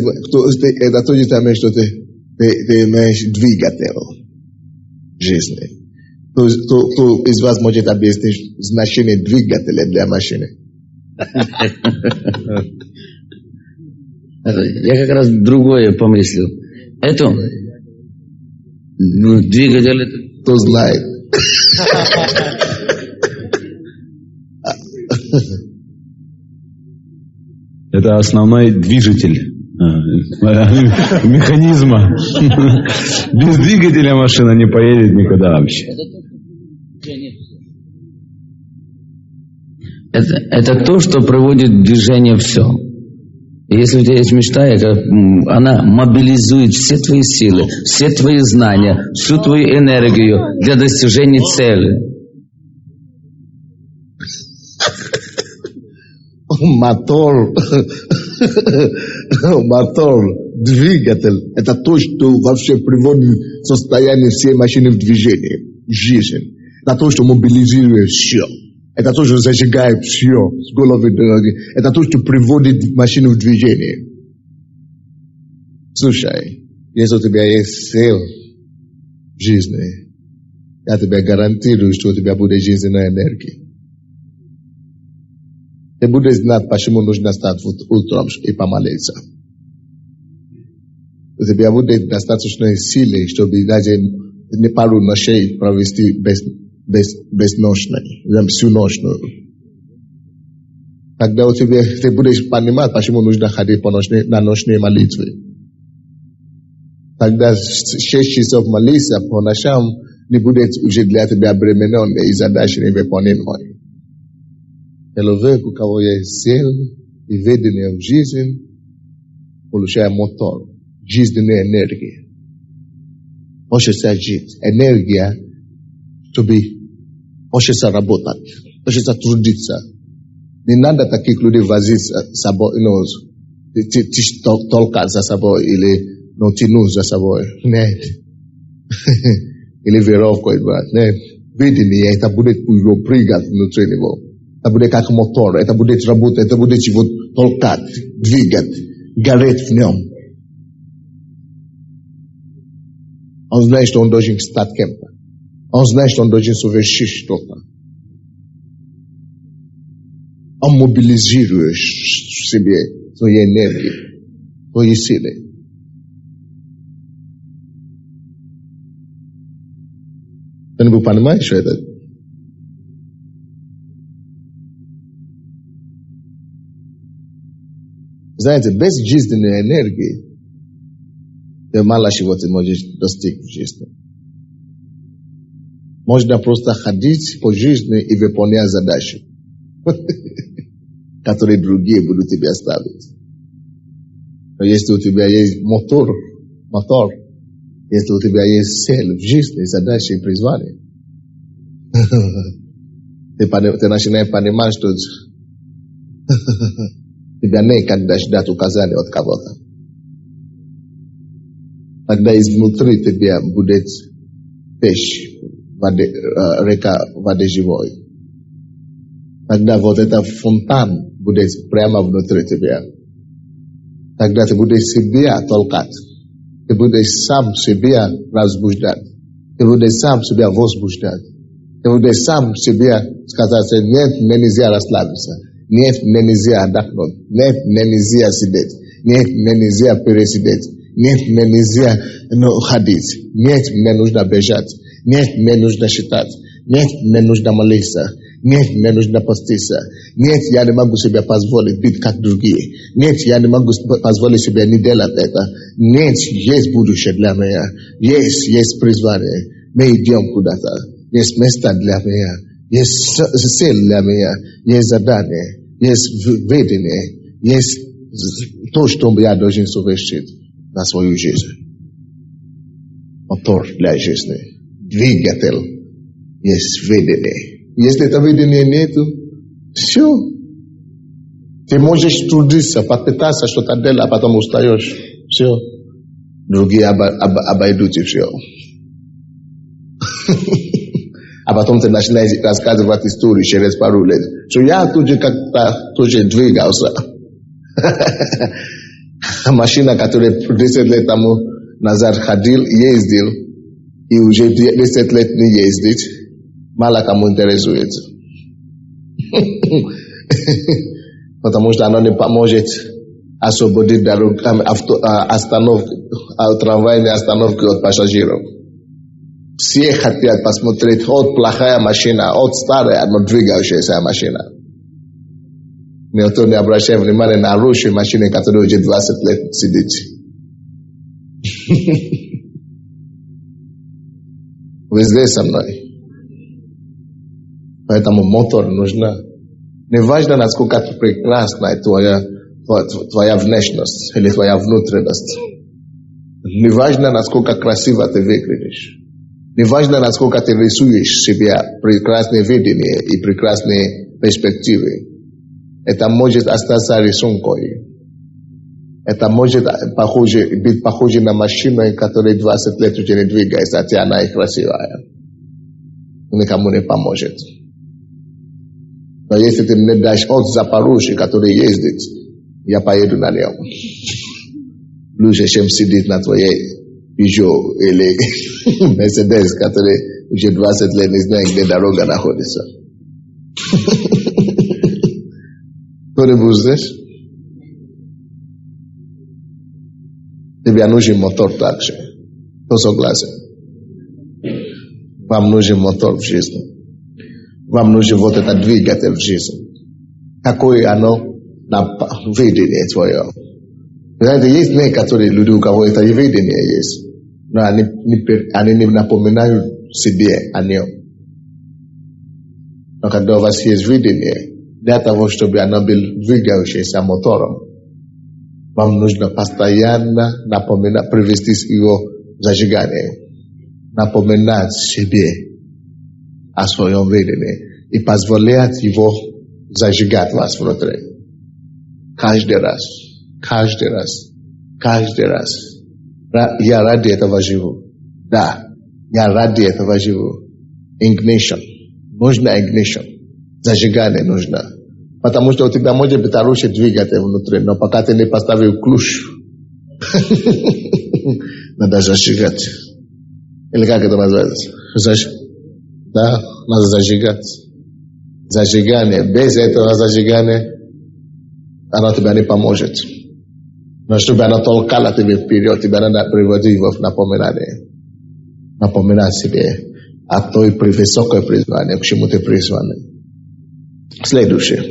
[SPEAKER 2] это то же самое, что ты имеешь двигатель жизни. Кто из вас может объяснить значение двигателя для машины?
[SPEAKER 1] Я как раз другое помыслил. Это двигатель это...
[SPEAKER 2] Кто знает?
[SPEAKER 8] Это основной движитель механизма. Без двигателя машина не поедет никуда вообще.
[SPEAKER 1] Это то, что проводит в движение все. И если у тебя есть мечта, она мобилизует все твои силы, все твои знания, всю твою энергию для достижения цели.
[SPEAKER 2] Мотор, двигатель, это то, что вообще приводит состояние всей машины в движение, жизнь. Это то, что мобилизирует все. Это то, что зажигает все с головы до ноги. Это то, что приводит машину в движение. Слушай, если у тебя есть сила в жизни, я тебе гарантирую, что у тебя будет жизненная энергия. Ты будешь знать, почему нужно встать утром и помолиться. У тебя будет достаточно силы, чтобы даже не пару ночей провести безночной, всю ночную. Тогда ты будешь понимать, почему нужно ходить на ночные молитвы. Тогда 6 часов молиться по ночам не будет уже для тебя обремененной и задачи невыполнимой. Человек, у кого есть цель и видение в жизни, получает мотор, жизненная энергия. Хочется жить. Энергия Хочется работать, хочется трудиться. Не надо таких людей возить с собой, толкать за собой или тянуть за собой. Нет. Или веревкой брать. Нет. Видение, это будет его прыгать внутри него. Это будет как мотор, это будет работать, это будет его толкать, двигать, гореть в нем. Он знает, что он должен стать кем-то. Он знает, что он должен совершить что-то. Он мобилизирует в себе свои энергии, свои силы. Кто-нибудь понимает, что это? Знаете, без жизненной энергии ты мало чего ты можешь достичь в жизни. Можно просто ходить по жизни и выполнять задачи, которые другие будут тебе ставить. Но если у тебя есть мотор, если у тебя есть цель в жизни, задачи и призвание, ты начинаешь понимать, что тебя некогда ждать указания от кого-то. Тогда изнутри тебя будет течь река воды живой. Тогда вот этот фонтан будет прямо внутри тебя. Тогда ты будешь себя толкать. Ты будешь сам себя разбуждать. Ты будешь сам себя возбуждать. Ты будешь сам себе сказать, нет, мне нельзя расслабиться. Нет, мне нельзя отдохнуть. Нет, мне нельзя сидеть. Нет, мне нельзя пересидеть. Нет, мне нельзя ходить. Нет, мне нужно бежать. Нет, мне нужно считать. Нет, мне нужно молиться. Нет, мне нужно поститься. Нет, я не могу себе позволить быть как другие. Нет, я не могу позволить себе не делать это. Нет, есть будущее для меня. Есть призвание. Мы идем куда-то. Есть место для меня. Есть цель для меня. Есть задание. Есть видение. Есть то, что я должен совершить на свою жизнь. Мотор для жизни. Двигатель. Есть видение. Если этого видения нету, все. Ты можешь трудиться, попытаться что-то делать, а потом устаешь. Все. Другие обойдут и все. А потом ты начинаешь рассказывать историю через пару лет. Что я тоже как-то тоже двигался. Машина, которая 10 лет тому назад ходил, ездил, и уже 10 лет не ездит, мало кому интересует. Потому что оно не поможет освободить дорогу, трамвайные остановки от пассажиров. Все хотят посмотреть от плохая машина, от старая, но двигающаяся машина. Никто не обращает внимания на хорошие машины, которые уже 20 лет сидят. Вы здесь со мной? Поэтому мотор нужна. Неважно, насколько прекрасна твоя внешность или твоя внутренность. Неважно, насколько красиво ты выглядишь. Неважно, насколько ты рисуешь себе прекрасные видения и прекрасные перспективы. Это может остаться рисункой. Это может быть похоже на машину, которая 20 лет уже не двигается, хотя она и красивая. Никому не поможет. Но если ты мне дашь от Запорожья, который ездит, я поеду на нем. Лучше, чем сидеть на твоей Peugeot или Mercedes, который уже 20 лет не знает, где дорога находится. Кто-нибудь здесь? Тебе нужен мотор также. Кто согласен? Вам нужен мотор в жизни. Вам нужен вот этот двигатель в жизни. Какое оно на видение твое. Знаете, есть некоторые люди, у кого это видение есть, но они не напоминают себе о нем. Но когда у вас есть видение, для того, чтобы оно было двигающимся мотором, вам нужно постоянно напоминать, привести его в зажигание, напоминать себе о своем видении и позволять его зажигать вас внутри. Каждый раз. Я ради этого живу. Да, я ради этого живу. Ignition. Нужно ignition. Зажигание нужно. Потому что у тебя может быть хороший двигатель внутри, но пока ты не поставил ключ, надо зажигать. Или как это называется? Да, надо зажигать. Зажигание. Без этого зажигания оно тебе не поможет. Но чтобы оно толкало тебя вперед, тебе надо приводить его в напоминание. Напоминать себе о той высокой призвании, к чему ты призван. Следующее.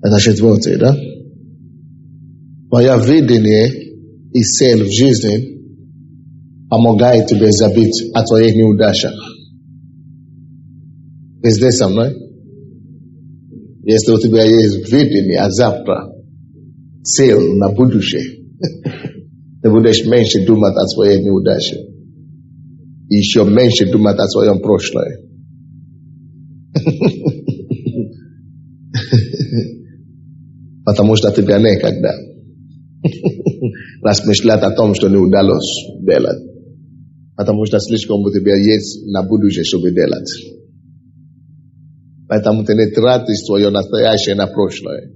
[SPEAKER 2] Это четвертое, да? Твое видение и цель в жизни помогает тебе забыть о твоих неудачах. Ты здесь со мной? Если у тебя есть видение от завтра, цель на будущее, ты будешь меньше думать о своей неудаче. И еще меньше думать о своем прошлом. Потому что тебе некогда размышлять о том, что не удалось делать. Потому что слишком у тебя есть на будущее, чтобы делать. Поэтому ты не тратишь твое настоящее на прошлое.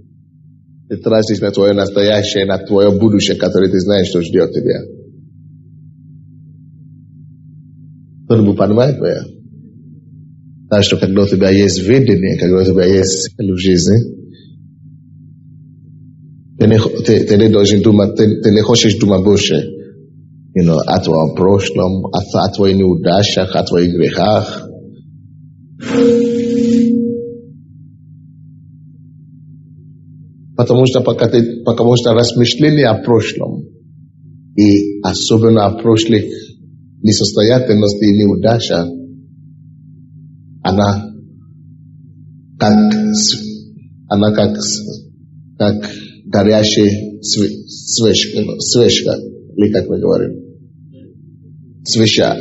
[SPEAKER 2] Ты тратишь на твое настоящее, на твое будущее, которое ты знаешь, что ждет тебя. Кто-нибудь понимает меня? Так что когда у тебя есть видение, когда у тебя есть цель в жизни, ты не должен думать, ты не хочешь думать больше о твоем прошлом, о твоих неудачах, о твоих грехах. Потому что размышление о прошлом и особенно о прошлых несостоятельности и неудачах, она как горящая свечка, или как мы говорим, свеча.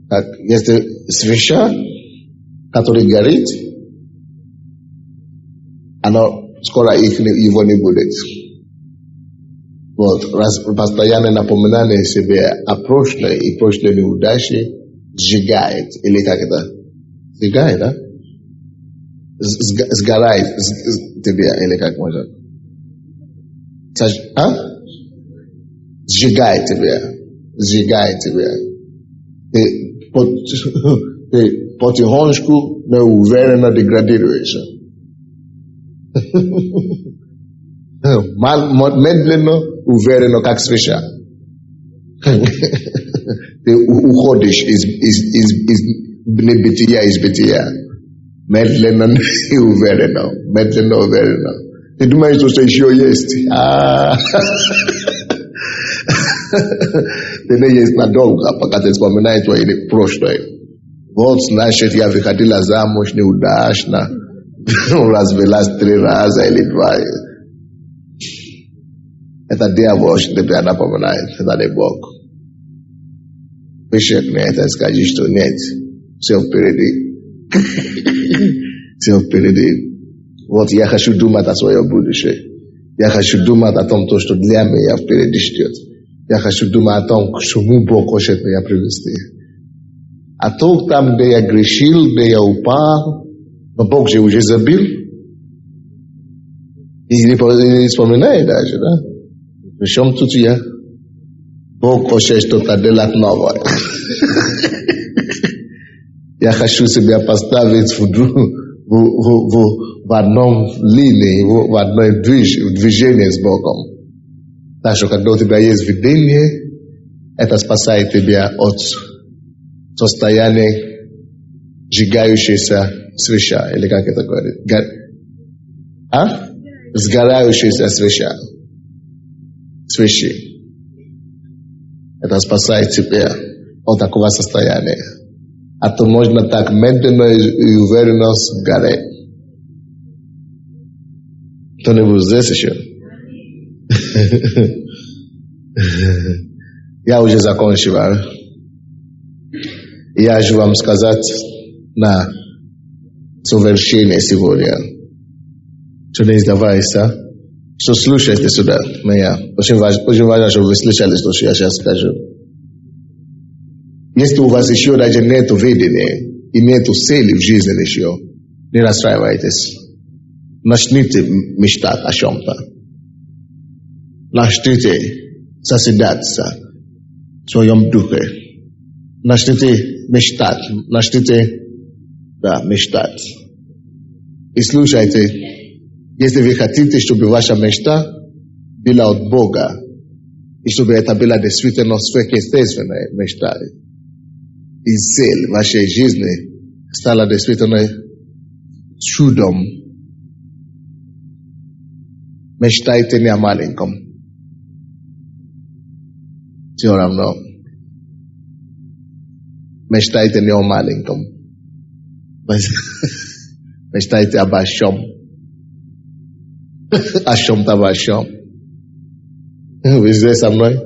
[SPEAKER 2] Как если свеча, которая горит, она скоро его не будет. Вот, постоянное напоминание себе о прошлой и прошлой неудаче сжигает. Или как это? Сжигает, да? Сгорает тебе, или как можно? Сжигает тебя. Ты потихонечку неуверенно деградируешь. Медленно, уверенно, как свеча. Ты уходишь из небытия, из бытия. Медленно и уверенно. Ты думаешь, что еще есть? Ты не есть надолго, пока ты вспоминаешь твое прошлое. Вот, значит, я выходила замуж неудачно. Развелась 3 раза или 2. Это дьявол, что тебя напоминает, это не Бог. Пишет мне это, скажи, что нет. Все впереди. Вот я хочу думать о своем будущем. Я хочу думать о том, что для меня впереди ждет. Я хочу думать о том, к чему Бог хочет меня привести. А то там, где я грешил, где я упал, но Бог же уже забил. И не вспоминает даже, да? Причем тут я? Бог хочет что-то делать новое. Я хочу себя поставить в одном линии, в одном движении с Богом. Так что, когда у тебя есть видение, это спасает тебя от состояния сжигающейся свеча, или как это говорит? Сгорающаяся свечи. Это спасает тебя от такого состояния. А то можно так медленно и уверенно сгореть. Кто-нибудь здесь еще? Я уже закончиваю. Я же вам сказать на совершение сегодня. Что не сдавайся. Что слушайте сюда меня. Очень важно, чтобы вы слышали, что я сейчас скажу. Если у вас еще даже нет видения и нет цели в жизни еще, не расстраивайтесь. Начните мечтать о чем-то. Начните созидаться в своем духе. Начните мечтать. Начните, мечтать. И слушайте, если вы хотите, чтобы ваша мечта была от Бога, и чтобы это была действительно сверхъестественная мечта, и цель вашей жизни стала действительно чудом, мечтайте не о маленьком. Все равно. Мечтайте не о маленьком. Мечтайте о большом. О чем-то большом. Вы здесь со мной?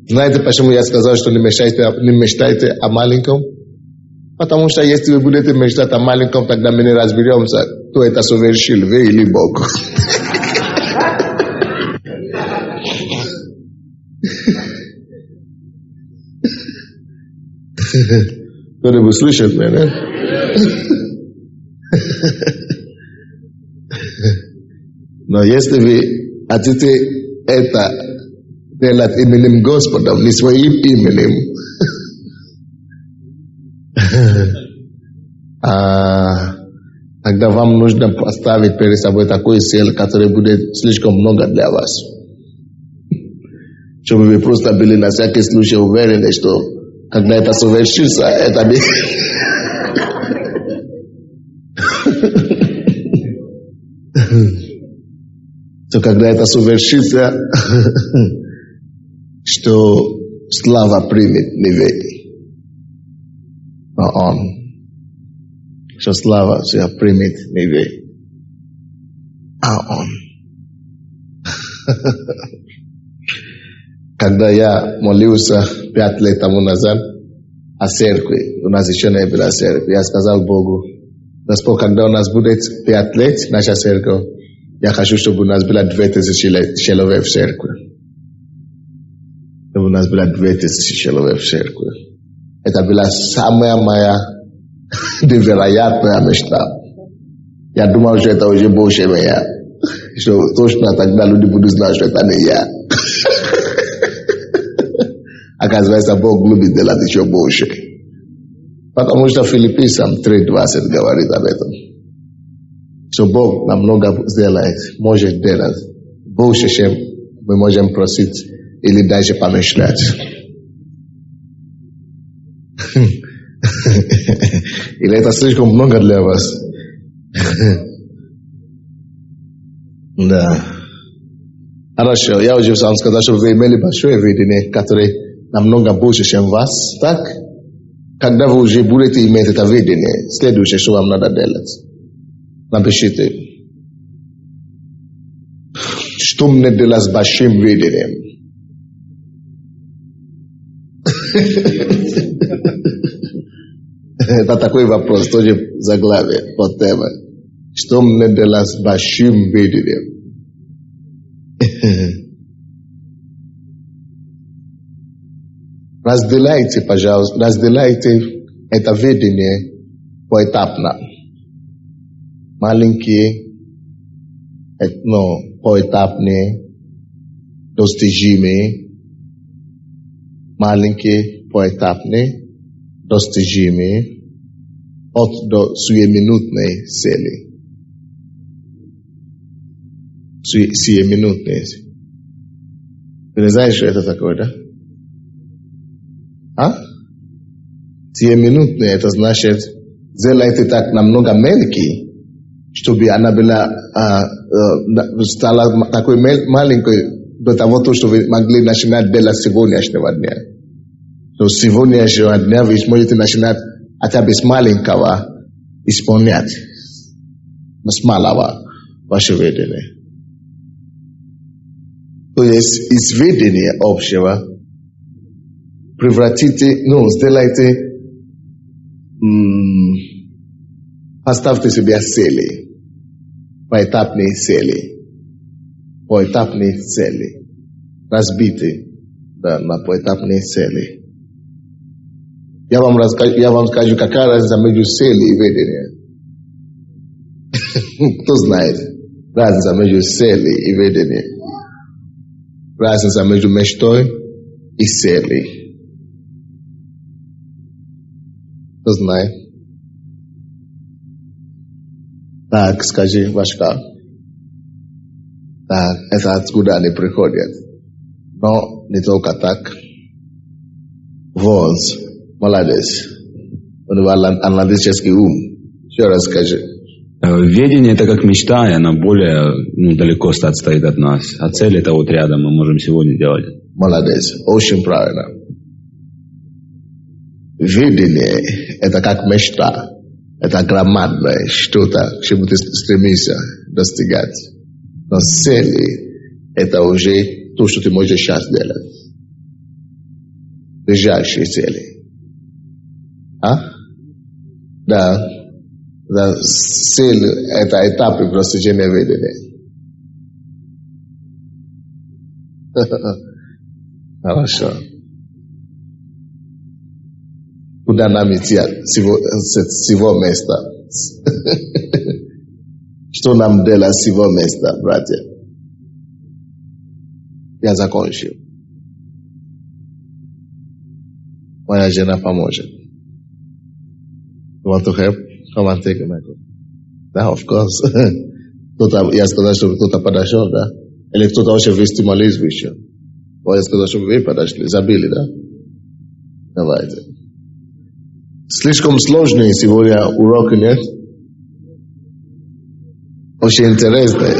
[SPEAKER 2] Знаете, почему я сказал, что не мечтайте о маленьком? Потому что если вы будете мечтать о маленьком, тогда мы не разберемся, кто это совершил, вы или Бог. Кто-нибудь слышит меня? Но если вы хотите это делать именем Господа, не своим именем, тогда вам нужно поставить перед собой такую цель, которая будет слишком много для вас. Чтобы вы просто были на всякий случай уверены, что когда это совершится, это не... То когда это совершится, что слава примет не вы, а Он. Что слава все примет не вы, а Он. Когда я молился 5 лет тому назад о церкви, у нас еще не было церкви, я сказал Богу, Господь, когда у нас будет 5 лет наша церковь, я хочу, чтобы у нас было 2000 человек в церкви. Чтобы у нас было 2000 человек в церкви. Это была самая моя невероятная мечта. Я думал, что это уже больше меня. Что точно тогда люди будут знать, что это не я. Оказывается, Бог любит делать еще больше. Потому что Филиппийцам 3:20 говорит об этом. Что Бог намного сделает, может делать больше, чем мы можем просить или даже помышлять. Или это слишком много для вас? Да. Хорошо, я уже сам сказал, что вы имели большое видение, которое намного больше, чем вас, так? Когда вы уже будете иметь это видение, следующее, что вам надо делать. Напишите. Что мне делать с большим видением? Это такой вопрос, тоже заглавие под темой. Что мне делать с большим видением? Разделяйте, пожалуйста, разделяйте это видение поэтапно. Маленькие, поэтапные, достижимые, маленькие, поэтапные, достижимые, до сиюминутной цели. Сиюминутные. Ты не знаешь, что это такое, да? Сиюминутные, это значит, сделайте так намного мелкий, чтобы она была стала такой маленькой до того, что вы могли начинать делать сегодняшнего дня. То сегодняшнего дня вы сможете начинать хотя бы с маленького исполнять, с малого ваше видение. То есть из видения общего превратите, сделайте, поставьте себе цели, поэтапные цели, разбиты на поэтапные цели. Я вам скажу, какая разница между целью и видением. Кто знает? Разница между целью и видением. Разница между мечтой и целью. Кто знает? Так, скажи, Вашка. Так, это откуда они приходят. Но не только так. Вот, молодец. У него аналитический ум. Еще раз скажи.
[SPEAKER 8] Ведение — это как мечта, и она более далеко стоит от нас. А цель — это вот рядом, мы можем сегодня делать.
[SPEAKER 2] Молодец, очень правильно. Видение — это как мечта. Это громадное что-то, к чему ты стремишься достигать. Но цели — это уже то, что ты можешь сейчас делать. Ближайшие цели. Да. Цель — это этапы достижения видения. Хорошо. Куда нам идти с его места? Что нам делать с его места, братья? Я закончил. Моя жена поможет. You want to help? Come and take a microphone. Да, of course. Я сказал, чтобы кто-то подошел, да? Или кто-то очень стимулирует еще. Я сказал, чтобы вы подошли, забили, да? Давайте. Слишком сложные сегодня уроки, нет? Очень интересные.